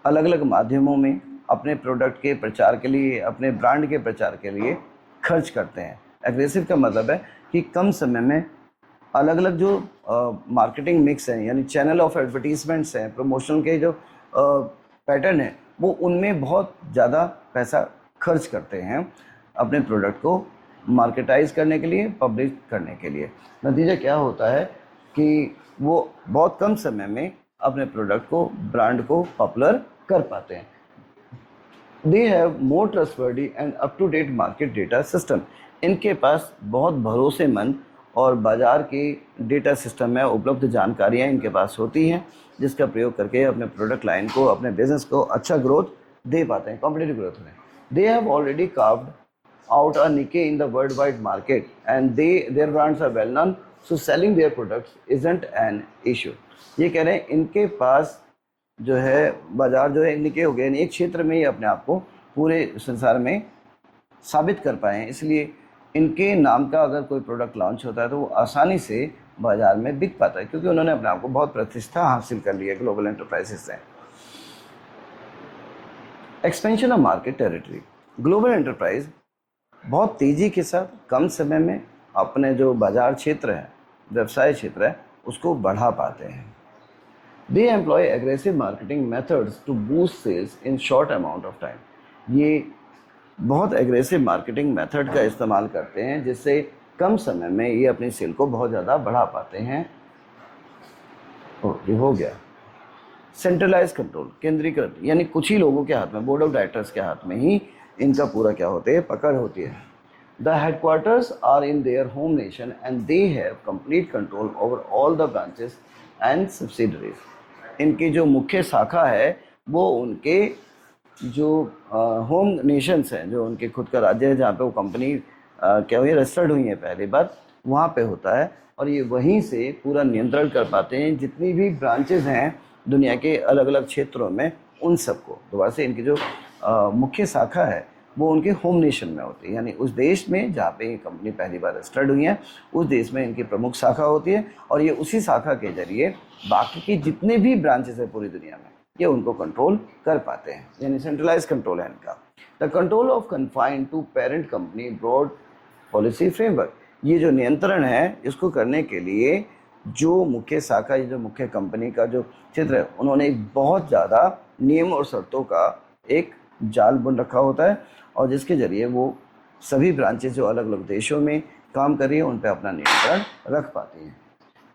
अलग अलग माध्यमों में अपने प्रोडक्ट के प्रचार के लिए, अपने ब्रांड के प्रचार के लिए खर्च करते हैं। एग्रेसिव का मतलब है कि कम समय में अलग अलग जो मार्केटिंग मिक्स हैं, यानी चैनल ऑफ एडवर्टीजमेंट्स हैं, प्रमोशन के जो पैटर्न है, वो उनमें बहुत ज़्यादा पैसा खर्च करते हैं अपने प्रोडक्ट को मार्केटाइज करने के लिए, पब्लिश करने के लिए। नतीजा क्या होता है कि वो बहुत कम समय में अपने प्रोडक्ट को, ब्रांड को पॉपुलर कर पाते हैं। They have more trustworthy and up to date market data system. इनके पास बहुत भरोसेमंद और बाज़ार के डेटा सिस्टम में उपलब्ध जानकारियाँ इनके पास होती हैं, जिसका प्रयोग करके अपने प्रोडक्ट लाइन को, अपने बिजनेस को अच्छा ग्रोथ दे पाते हैं, कॉम्पिटिटिव ग्रोथ में। They have already carved out a niche in the worldwide market and their brands are well known, so selling their products isn't an issue। ये कह रहे हैं इनके पास जो है बाजार जो है निके हो गए, एक क्षेत्र में ही अपने आप को पूरे संसार में साबित कर पाए हैं, इसलिए इनके नाम का अगर कोई प्रोडक्ट लॉन्च होता है तो वो आसानी से बाजार में बिक पाता है, क्योंकि उन्होंने अपने आप को बहुत प्रतिष्ठा हासिल कर ली है ग्लोबल एंटरप्राइजेस से। Expansion of market territory, global enterprise बहुत तेज़ी के साथ कम समय में अपने जो बाजार क्षेत्र है, व्यवसाय क्षेत्र है, उसको बढ़ा पाते हैं। They employ aggressive marketing methods to boost sales in short amount of time. ये बहुत एग्रेसिव मार्केटिंग मेथड का इस्तेमाल करते हैं, जिससे कम समय में ये अपनी सेल को बहुत ज़्यादा बढ़ा पाते हैं। ये हो गया। सेंट्रलाइज कंट्रोल, केंद्रीकृत, यानी कुछ ही लोगों के हाथ में, बोर्ड ऑफ डायरेक्टर्स के हाथ में ही इनका पूरा क्या होते हैं, पकड़ होती है। The headquarters are in their home nation and they have complete control over all the branches and subsidiaries. इनकी जो मुख्य शाखा है वो उनके जो होम नेशंस हैं, जो उनके खुद का राज्य है, जहाँ पे वो कंपनी क्या हुई, रजिस्टर्ड हुई है पहली बार, वहाँ पे होता है, और ये वहीं से पूरा नियंत्रण कर पाते हैं जितनी भी ब्रांचेज हैं दुनिया के अलग अलग क्षेत्रों में, उन सबको। दोबारा से इनकी जो मुख्य शाखा है वो उनके होम नेशन में होती है, यानी उस देश में जहाँ पे कंपनी पहली बार रजिस्टर्ड हुई है, उस देश में इनकी प्रमुख शाखा होती है, और ये उसी शाखा के जरिए बाकी की जितने भी ब्रांचेस है पूरी दुनिया में, ये उनको कंट्रोल कर पाते हैं, यानी सेंट्रलाइज कंट्रोल है इनका। The control of confined to parent company broad policy framework, ये जो नियंत्रण है इसको करने के लिए जो मुख्य शाखा, जो मुख्य कंपनी का जो क्षेत्र है, उन्होंने एक बहुत ज़्यादा नियम और शर्तों का एक जाल बुन रखा होता है, और जिसके जरिए वो सभी ब्रांचेस जो अलग अलग देशों में काम कर रही है उन पर अपना नियंत्रण रख पाती हैं।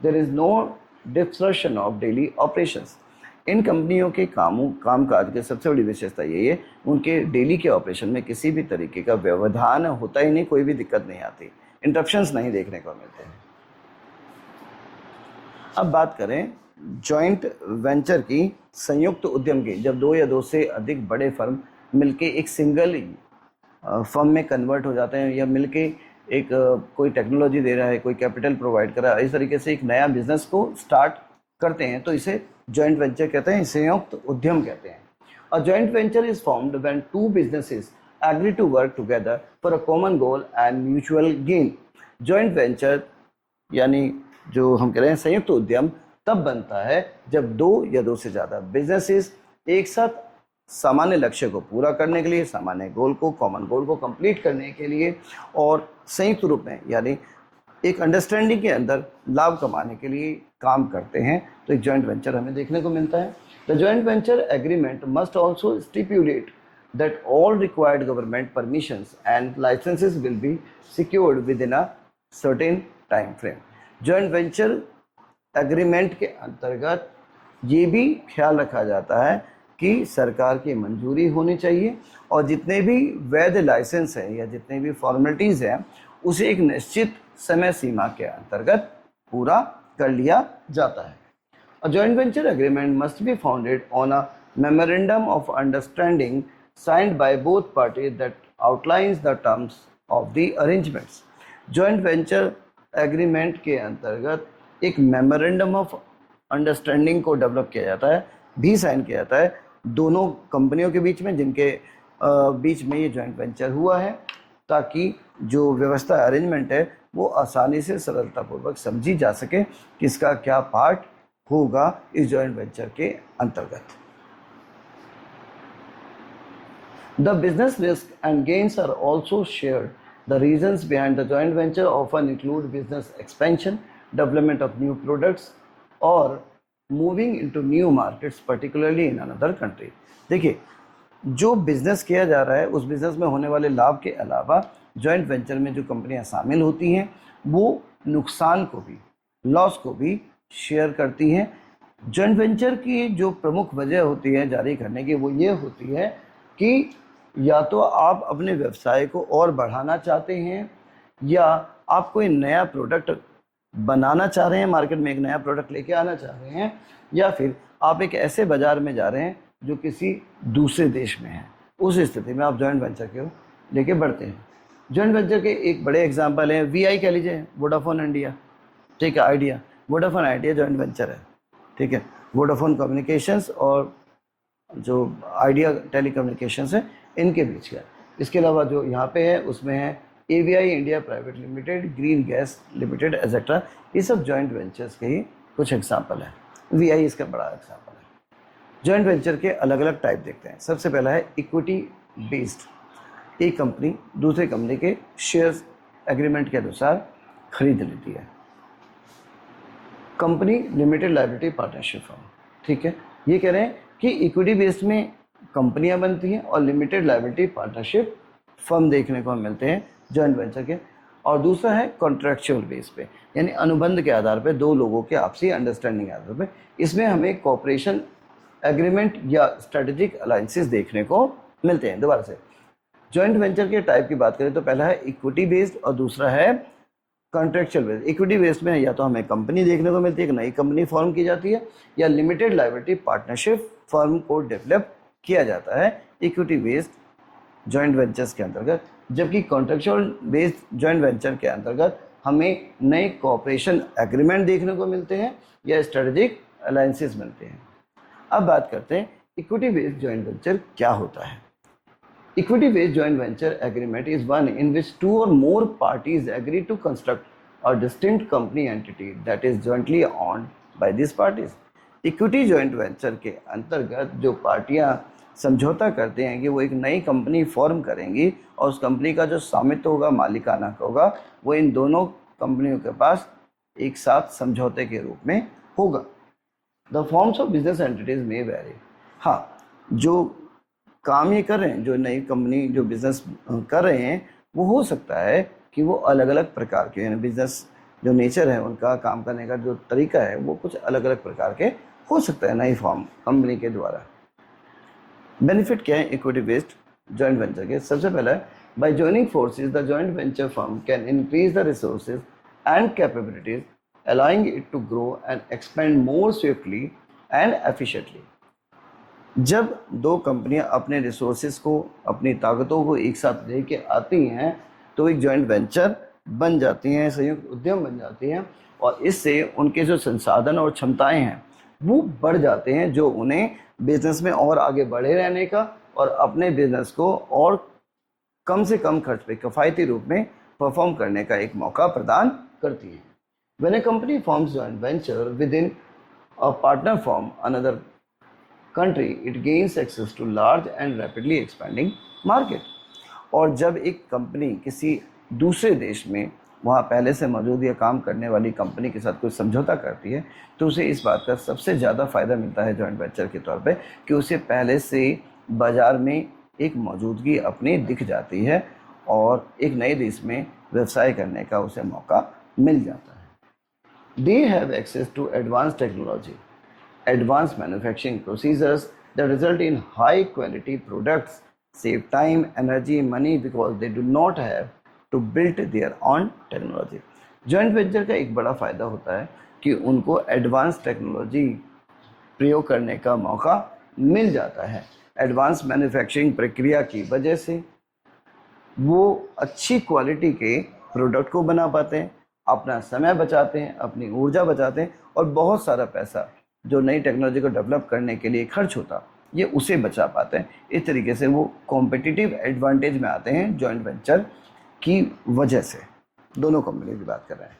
There is no destruction of daily operations. इन कंपनियों के कामकाज की सबसे बड़ी विशेषता यही है, उनके डेली के ऑपरेशन में किसी भी तरीके का व्यवधान होता ही नहीं, कोई भी दिक्कत नहीं आती, इंटरप्शंस नहीं देखने को मिलते हैं। अब बात करें जॉइंट वेंचर की, संयुक्त उद्यम की, जब दो या दो से अधिक बड़े फर्म मिलके एक सिंगल फर्म में कन्वर्ट हो जाते हैं, या मिलके एक कोई टेक्नोलॉजी दे रहा है, कोई कैपिटल प्रोवाइड कर रहा है, इस तरीके से एक नया बिजनेस को स्टार्ट करते हैं, तो इसे जॉइंट वेंचर कहते हैं, संयुक्त उद्यम कहते हैं। A joint venture is formed when two businesses agree to work together for a common goal and mutual gain. Joint venture यानी जो हम कह रहे हैं संयुक्त उद्यम तब बनता है जब दो या दो से ज़्यादा बिजनेसेस एक साथ सामान्य लक्ष्य को पूरा करने के लिए, सामान्य गोल को, कॉमन गोल को कंप्लीट करने के लिए, और संयुक्त रूप में यानी एक अंडरस्टैंडिंग के अंदर लाभ कमाने के लिए काम करते हैं, तो एक जॉइंट वेंचर हमें देखने को मिलता है। The joint venture agreement must also stipulate that all required government permissions and licenses will be secured within a certain time frame। Joint venture agreement के अंतर्गत ये भी ख्याल रखा जाता है कि सरकार की मंजूरी होनी चाहिए और जितने भी वैध लाइसेंस हैं या जितने भी फॉर्मेलिटीज़ हैं उसे एक निश्चित समय सीमा के अंतर्गत पूरा कर लिया जाता है। A joint venture agreement must be founded on a memorandum of understanding signed by both parties that outlines the terms of the arrangements. Joint venture agreement के अंतर्गत एक मेमोरेंडम ऑफ अंडरस्टैंडिंग को डेवलप किया जाता है, भी साइन किया जाता है दोनों कंपनियों के बीच में जिनके बीच में ये जॉइंट वेंचर हुआ है, ताकि जो व्यवस्था अरेंजमेंट है वो आसानी से सरलतापूर्वक समझी जा सके कि इसका क्या पार्ट होगा इस जॉइंट वेंचर के अंतर्गत। The business risk and gains are also shared. The reasons behind the joint venture often include business expansion, development of new products, or moving into new markets, particularly in another country. देखिए, जो business किया जा रहा है उस business में होने वाले लाभ के अलावा जॉइंट वेंचर में जो कंपनियां शामिल होती हैं वो नुकसान को भी, लॉस को भी शेयर करती हैं। जॉइंट वेंचर की जो प्रमुख वजह होती है जारी करने की वो ये होती है कि या तो आप अपने व्यवसाय को और बढ़ाना चाहते हैं या आप कोई नया प्रोडक्ट बनाना चाह रहे हैं, मार्केट में एक नया प्रोडक्ट लेके आना चाह रहे हैं, या फिर आप एक ऐसे बाज़ार में जा रहे हैं जो किसी दूसरे देश में है। उस स्थिति में आप जॉइंट वेंचर को लेके बढ़ते हैं। जॉइंट वेंचर के एक बड़े एग्जांपल हैं VI कह लीजिए, वोडाफोन इंडिया, ठीक है, idea, Vodafone idea joint venture है, ठीक है, वोडाफोन कम्युनिकेशंस और जो आइडिया टेलीकम्युनिकेशंस है इनके बीच का। इसके अलावा जो यहाँ पे है उसमें है AVI India private limited, green gas limited etcetera. ये सब जॉइंट वेंचर्स के ही कुछ एग्जाम्पल है। VI इसका बड़ा एग्जाम्पल है। जॉइंट वेंचर के अलग अलग टाइप देखते हैं। सबसे पहला है इक्विटी बेस्ड। एक कंपनी दूसरे कंपनी के शेयर्स एग्रीमेंट के अनुसार खरीद लेती है। Company limited liability partnership firm, ठीक है, ये कह रहे हैं कि इक्विटी बेस्ड में कंपनियां बनती हैं और लिमिटेड लायबिलिटी पार्टनरशिप फर्म देखने को मिलते हैं जॉइंट वेंचर के। और दूसरा है कॉन्ट्रैक्चुअल बेस पे, यानी अनुबंध के आधार पे, दो लोगों के आपसी अंडरस्टैंडिंग के आधार पे। इसमें हमें कॉपरेशन एग्रीमेंट या स्ट्रेटेजिक अलायंसेस देखने को मिलते हैं। दोबारा से जॉइंट वेंचर के टाइप की बात करें तो पहला है इक्विटी बेस्ड और दूसरा है कॉन्ट्रैक्चुअल बेस्ड। इक्विटी बेस्ड में या तो हमें कंपनी देखने को मिलती है, एक नई कंपनी फॉर्म की जाती है, या लिमिटेड लायबिलिटी पार्टनरशिप फर्म को डेवलप किया जाता है इक्विटी बेस्ड जॉइंट वेंचर्स के अंतर्गत। जबकि कॉन्ट्रैक्चुअल बेस्ड जॉइंट वेंचर के अंतर्गत हमें नए कॉपरेशन एग्रीमेंट देखने को मिलते हैं या स्ट्रेटेजिक अलायंसेस मिलते हैं। अब बात करते हैं इक्विटी बेस्ड जॉइंट वेंचर क्या होता है। Equity based joint venture agreement is one in which two or more parties agree to construct a distinct company entity that is jointly owned by these parties. Equity joint venture के अंतर्गत जो पार्टियां समझौता करते हैं कि वो एक नई कंपनी फॉर्म करेंगी और उस कंपनी का जो स्वामित्व होगा, मालिकाना होगा, वो इन दोनों कंपनियों के पास एक साथ समझौते के रूप में होगा। The forms of business entities may vary. हाँ, जो काम ये कर रहे हैं, जो नई कंपनी जो बिज़नेस कर रहे हैं, वो हो सकता है कि वो अलग अलग प्रकार के, यानी बिज़नेस जो नेचर है उनका, काम करने का जो तरीका है वो कुछ अलग अलग प्रकार के हो सकता है नई फॉर्म कंपनी के द्वारा। बेनिफिट क्या है इक्विटी बेस्ड जॉइंट वेंचर के? सबसे पहला है by joining forces the joint venture firm can increase the resources and capabilities allowing it to grow and expand more swiftly and efficiently. जब दो कंपनियां अपने रिसोर्सेज को, अपनी ताकतों को एक साथ लेके आती हैं तो एक जॉइंट वेंचर बन जाती हैं, संयुक्त उद्यम बन जाती हैं, और इससे उनके जो संसाधन और क्षमताएं हैं वो बढ़ जाते हैं, जो उन्हें बिजनेस में और आगे बढ़े रहने का और अपने बिजनेस को और कम से कम खर्च पे किफ़ायती रूप में परफॉर्म करने का एक मौका प्रदान करती है। When a company forms joint venture within a partner firm another country, it gains access to large and rapidly expanding market. और जब एक कंपनी किसी दूसरे देश में वहाँ पहले से मौजूद या काम करने वाली कंपनी के साथ कोई समझौता करती है तो उसे इस बात का सबसे ज़्यादा फ़ायदा मिलता है जॉइंट वेंचर के तौर पे कि उसे पहले से बाज़ार में एक मौजूदगी अपनी दिख जाती है और एक नए देश में व्यवसाय करने का उसे मौका मिल जाता है। They have access to advanced technology, advanced manufacturing procedures, that result in high quality products, save time, energy, money because they do not have to build their own technology. Joint venture का एक बड़ा फ़ायदा होता है कि उनको advance technology प्रयोग करने का मौका मिल जाता है। एडवांस मैन्युफैक्चरिंग प्रक्रिया की वजह से वो अच्छी क्वालिटी के प्रोडक्ट को बना पाते हैं, अपना समय बचाते हैं, अपनी ऊर्जा बचाते हैं और बहुत सारा पैसा जो नई टेक्नोलॉजी को डेवलप करने के लिए खर्च होता ये उसे बचा पाते हैं। इस तरीके से वो कॉम्पिटिटिव एडवांटेज में आते हैं जॉइंट वेंचर की वजह से। दोनों कंपनी की बात कर रहे हैं।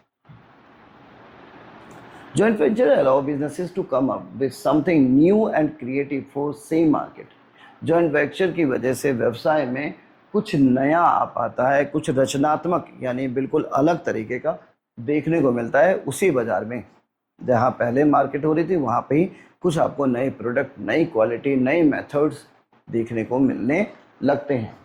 Joint venture allow businesses to come up with something new and creative for same market. Joint venture की वजह से व्यवसाय में कुछ नया आ पाता है, कुछ रचनात्मक यानी बिल्कुल अलग तरीके का देखने को मिलता है उसी बाज़ार में। जहाँ पहले मार्केट हो रही थी वहाँ पे ही कुछ आपको नए प्रोडक्ट, नई क्वालिटी, नए मेथड्स देखने को मिलने लगते हैं।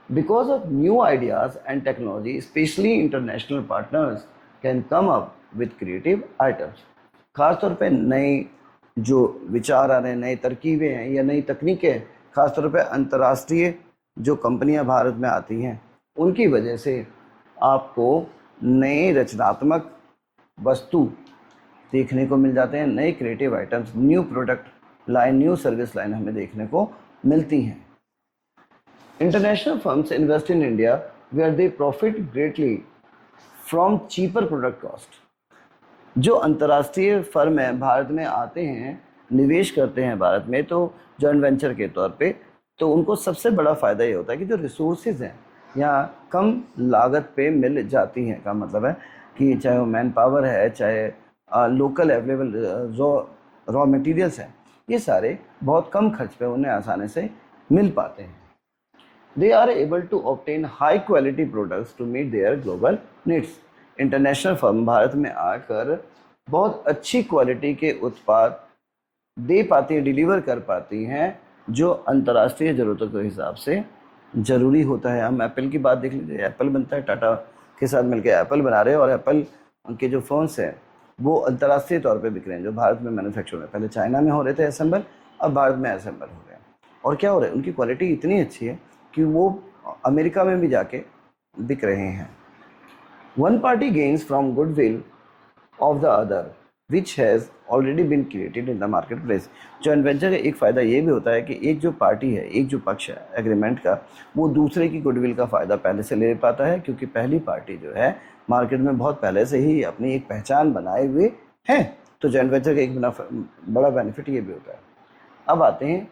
Because of new ideas and technology specially international partners can come up with creative items. खासतौर पे नए जो विचार आ रहे हैं, नई तरकीबें हैं या नई तकनीकें, खासतौर पे अंतर्राष्ट्रीय जो कंपनियां भारत में आती हैं उनकी वजह से आपको नए रचनात्मक वस्तु देखने को मिल जाते हैं, नए creative items, new product line, new service line हमें देखने को मिलती हैं। International firms invest in India where they profit greatly from cheaper product cost. जो अंतर्राष्ट्रीय फर्म है भारत में आते हैं, निवेश करते हैं भारत में तो जॉइंट वेंचर के तौर पे, तो उनको सबसे बड़ा फ़ायदा ये होता है कि जो रिसोर्सेज हैं यहाँ कम लागत पे मिल जाती हैं। का मतलब है कि चाहे वो मैन पावर है, चाहे लोकल अवेलेबल रॉ मटेरियल्स हैं, ये सारे बहुत कम खर्च पे उन्हें आसानी से मिल पाते हैं। They are able to obtain high quality products to meet their global needs. International firm Bharat में आकर बहुत अच्छी क्वालिटी के उत्पाद दे पाती हैं, डिलीवर कर पाती हैं जो अंतर्राष्ट्रीय ज़रूरतों के हिसाब से ज़रूरी होता है। हम एप्पल की बात देख लीजिए, एप्पल बनता है, टाटा के साथ मिलकर एप्पल बना रहे हैं और एप्पल के जो फ़ोन्स हैं वो अंतर्राष्ट्रीय तौर पे बिक रहे हैं, जो भारत में मैन्युफैक्चर हो रहे हैं। पहले चाइना में हो रहे थे असेंबल, अब भारत में असेंबल हो रहे हैं। और क्या हो रहा है, उनकी क्वालिटी इतनी अच्छी है कि वो अमेरिका में भी जाके बिक रहे हैं। One party gains from goodwill of the other which has already been created in the market place. Joint venture का एक फ़ायदा ये भी होता है कि एक जो पार्टी है, एक जो पक्ष है एग्रीमेंट का, वो दूसरे की गुडविल का फ़ायदा पहले से ले पाता है, क्योंकि पहली पार्टी जो है मार्केट में बहुत पहले से ही अपनी एक पहचान बनाए हुए हैं। तो जॉइंट वेंचर का एक बड़ा बेनिफिट ये भी होता है। अब आते हैं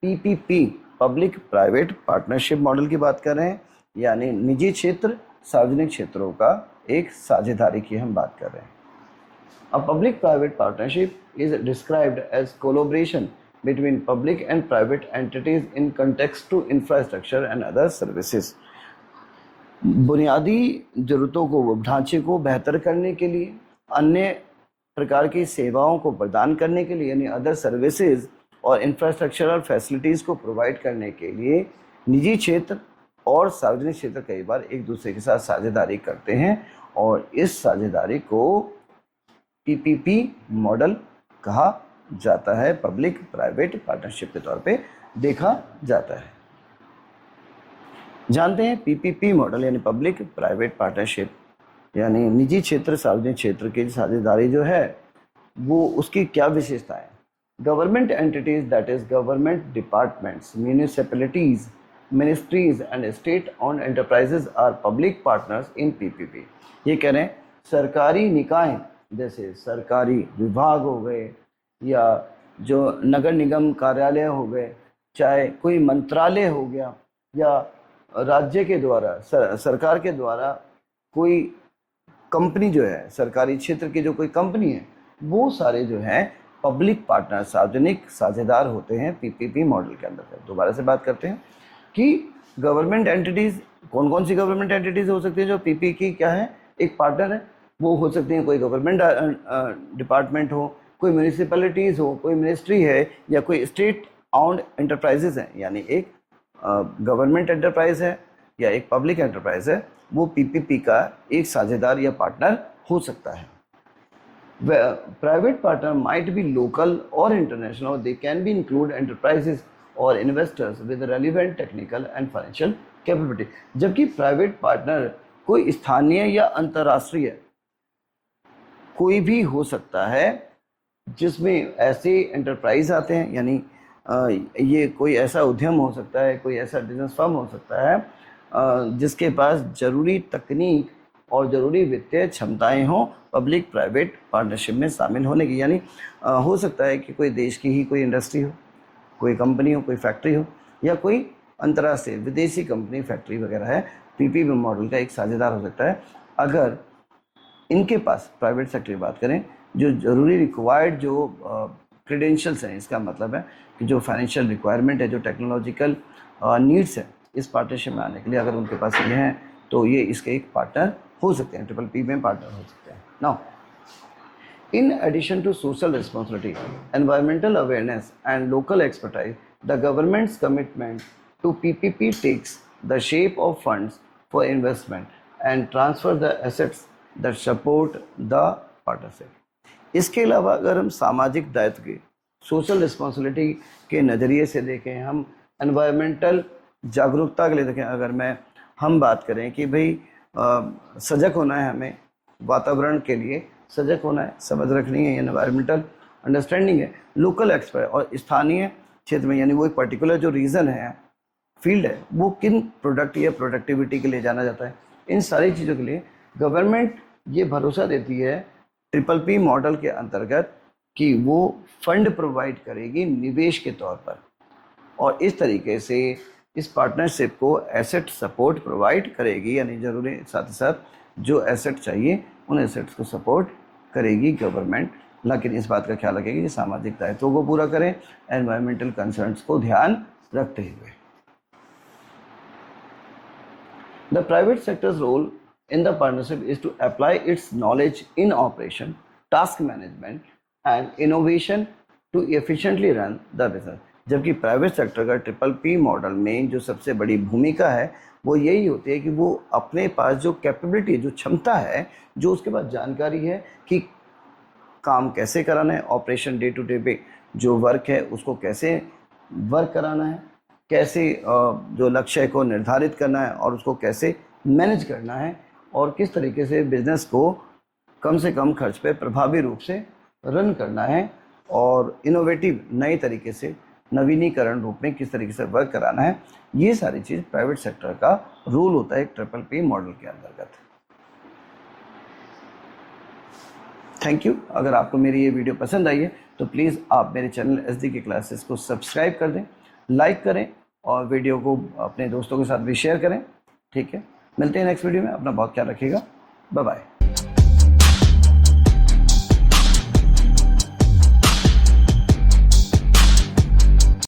PPP, public private partnership model की बात कर रहे हैं, यानी निजी क्षेत्र सार्वजनिक क्षेत्रों का एक साझेदारी की हम बात कर रहे हैं। A public-private partnership is described as collaboration between public and private entities in context to infrastructure and other services. बुनियादी ज़रूरतों को, ढांचे को बेहतर करने के लिए, अन्य प्रकार की सेवाओं को प्रदान करने के लिए, यानी अदर सर्विसेज और इंफ्रास्ट्रक्चर और फैसिलिटीज़ को प्रोवाइड करने के लिए निजी क्षेत्र और सार्वजनिक क्षेत्र कई बार एक दूसरे के साथ साझेदारी करते हैं और इस साझेदारी को PPP मॉडल कहा जाता है, पब्लिक प्राइवेट पार्टनरशिप के तौर पे देखा जाता है। जानते हैं PPP मॉडल यानी पब्लिक प्राइवेट पार्टनरशिप, यानी निजी क्षेत्र सार्वजनिक क्षेत्र की साझेदारी जो है वो उसकी क्या विशेषता है। Government entities, that is government departments, municipalities, ministries and state owned enterprises are public partners in PPP। ये कह रहे हैं सरकारी निकाय जैसे सरकारी विभाग हो गए या जो नगर निगम कार्यालय हो गए, चाहे कोई मंत्रालय हो गया या राज्य के द्वारा सरकार के द्वारा कोई कंपनी जो है, सरकारी क्षेत्र की जो कोई कंपनी है, वो सारे जो हैं पब्लिक पार्टनर, सार्वजनिक साझेदार होते हैं PPP मॉडल के अंदर। दोबारा से बात करते हैं कि गवर्नमेंट एंटिटीज़, कौन कौन सी गवर्नमेंट एंटिटीज़ हो सकती है जो PPP की क्या है, एक पार्टनर है। वो हो सकती हैं कोई गवर्नमेंट डिपार्टमेंट हो, कोई म्यूनिसिपैलिटीज़ हो, कोई मिनिस्ट्री है या कोई स्टेट ओन्ड एंटरप्राइजेज है, यानी एक गवर्नमेंट एंटरप्राइज है या एक पब्लिक एंटरप्राइज है, वो PPP का एक साझेदार या पार्टनर हो सकता है। Private partner might be local or international, or they can be include enterprises or investors with relevant technical and financial capability. जबकि प्राइवेट पार्टनर कोई स्थानीय या अंतर्राष्ट्रीय कोई भी हो सकता है, जिसमें ऐसे एंटरप्राइज आते हैं, यानी ये कोई ऐसा उद्यम हो सकता है, कोई ऐसा बिजनेस फर्म हो सकता है जिसके पास जरूरी तकनीक और ज़रूरी वित्तीय क्षमताएं हों पब्लिक प्राइवेट पार्टनरशिप में शामिल होने की। यानी हो सकता है कि कोई देश की ही कोई इंडस्ट्री हो, कोई कंपनी हो, कोई फैक्ट्री हो, या कोई अंतर्राष्ट्रीय विदेशी कंपनी फैक्ट्री वगैरह है, पीपीपी मॉडल का एक साझेदार हो सकता है। अगर इनके पास प्राइवेट सेक्टर की बात करें, जो ज़रूरी रिक्वायर्ड जो क्रेडेंशियल्स हैं, इसका मतलब है कि जो फाइनेंशियल रिक्वायरमेंट है, जो टेक्नोलॉजिकल नीड्स है इस पार्टनरशिप में आने के लिए, अगर उनके पास ये हैं तो ये इसके एक पार्टनर हो सकते हैं, ट्रिपल-पी में पार्टनर हो सकते हैं। Now in addition to social responsibility, environmental awareness and local expertise, the government's commitment to PPP takes the shape of funds for investment and transfer the assets that support the partnership. इसके अलावा अगर हम सामाजिक दायित्व के social responsibility के नज़रिए से देखें, हम एनवायरमेंटल जागरूकता के लिए देखें, अगर हम बात करें कि भाई सजग होना है, हमें वातावरण के लिए सजग होना है, समझ रखनी है, एनवायरमेंटल अंडरस्टैंडिंग है, लोकल एक्सपर्ट और स्थानीय क्षेत्र में, यानी वो एक पर्टिकुलर जो रीजन है, फील्ड है, वो किन प्रोडक्ट या प्रोडक्टिविटी के लिए जाना जाता है, इन सारी चीज़ों के लिए गवर्नमेंट ये भरोसा देती है ट्रिपल-पी मॉडल के अंतर्गत कि वो फंड प्रोवाइड करेगी निवेश के तौर पर, और इस तरीके से इस पार्टनरशिप को एसेट सपोर्ट प्रोवाइड करेगी, यानी जरूरी साथ ही साथ जो एसेट चाहिए उन एसेट्स को सपोर्ट करेगी गवर्नमेंट, लेकिन इस बात का ख्याल रखेगी कि सामाजिक दायित्वों को पूरा करें, एनवायरमेंटल कंसर्न्स को ध्यान रखते हुए। The private sector's role in the partnership is to apply its knowledge in operation, task management and innovation to efficiently run the business. जबकि प्राइवेट सेक्टर का ट्रिपल-पी मॉडल में जो सबसे बड़ी भूमिका है वो यही होती है कि वो अपने पास जो कैपेबिलिटी, जो क्षमता है, जो उसके पास जानकारी है कि काम कैसे कराना है, ऑपरेशन डे टू डे पे जो वर्क है उसको कैसे वर्क कराना है, कैसे जो लक्ष्य को निर्धारित करना है और उसको कैसे मैनेज करना है, और किस तरीके से बिज़नेस को कम से कम खर्च पे प्रभावी रूप से रन करना है, और इनोवेटिव नए तरीके से नवीनीकरण रूप में किस तरीके से वर्क कराना है। ये सारी चीज़ प्राइवेट सेक्टर का रोल होता है एक ट्रिपल-पी मॉडल के अंतर्गत। Thank you. अगर आपको मेरी ये वीडियो पसंद आई है तो प्लीज़ आप मेरे चैनल SDK क्लासेस को सब्सक्राइब कर दें, लाइक करें और वीडियो को अपने दोस्तों के साथ भी शेयर करें। ठीक है, मिलते हैं नेक्स्ट वीडियो में। अपना बहुत ख्याल रखिएगा। Bye bye.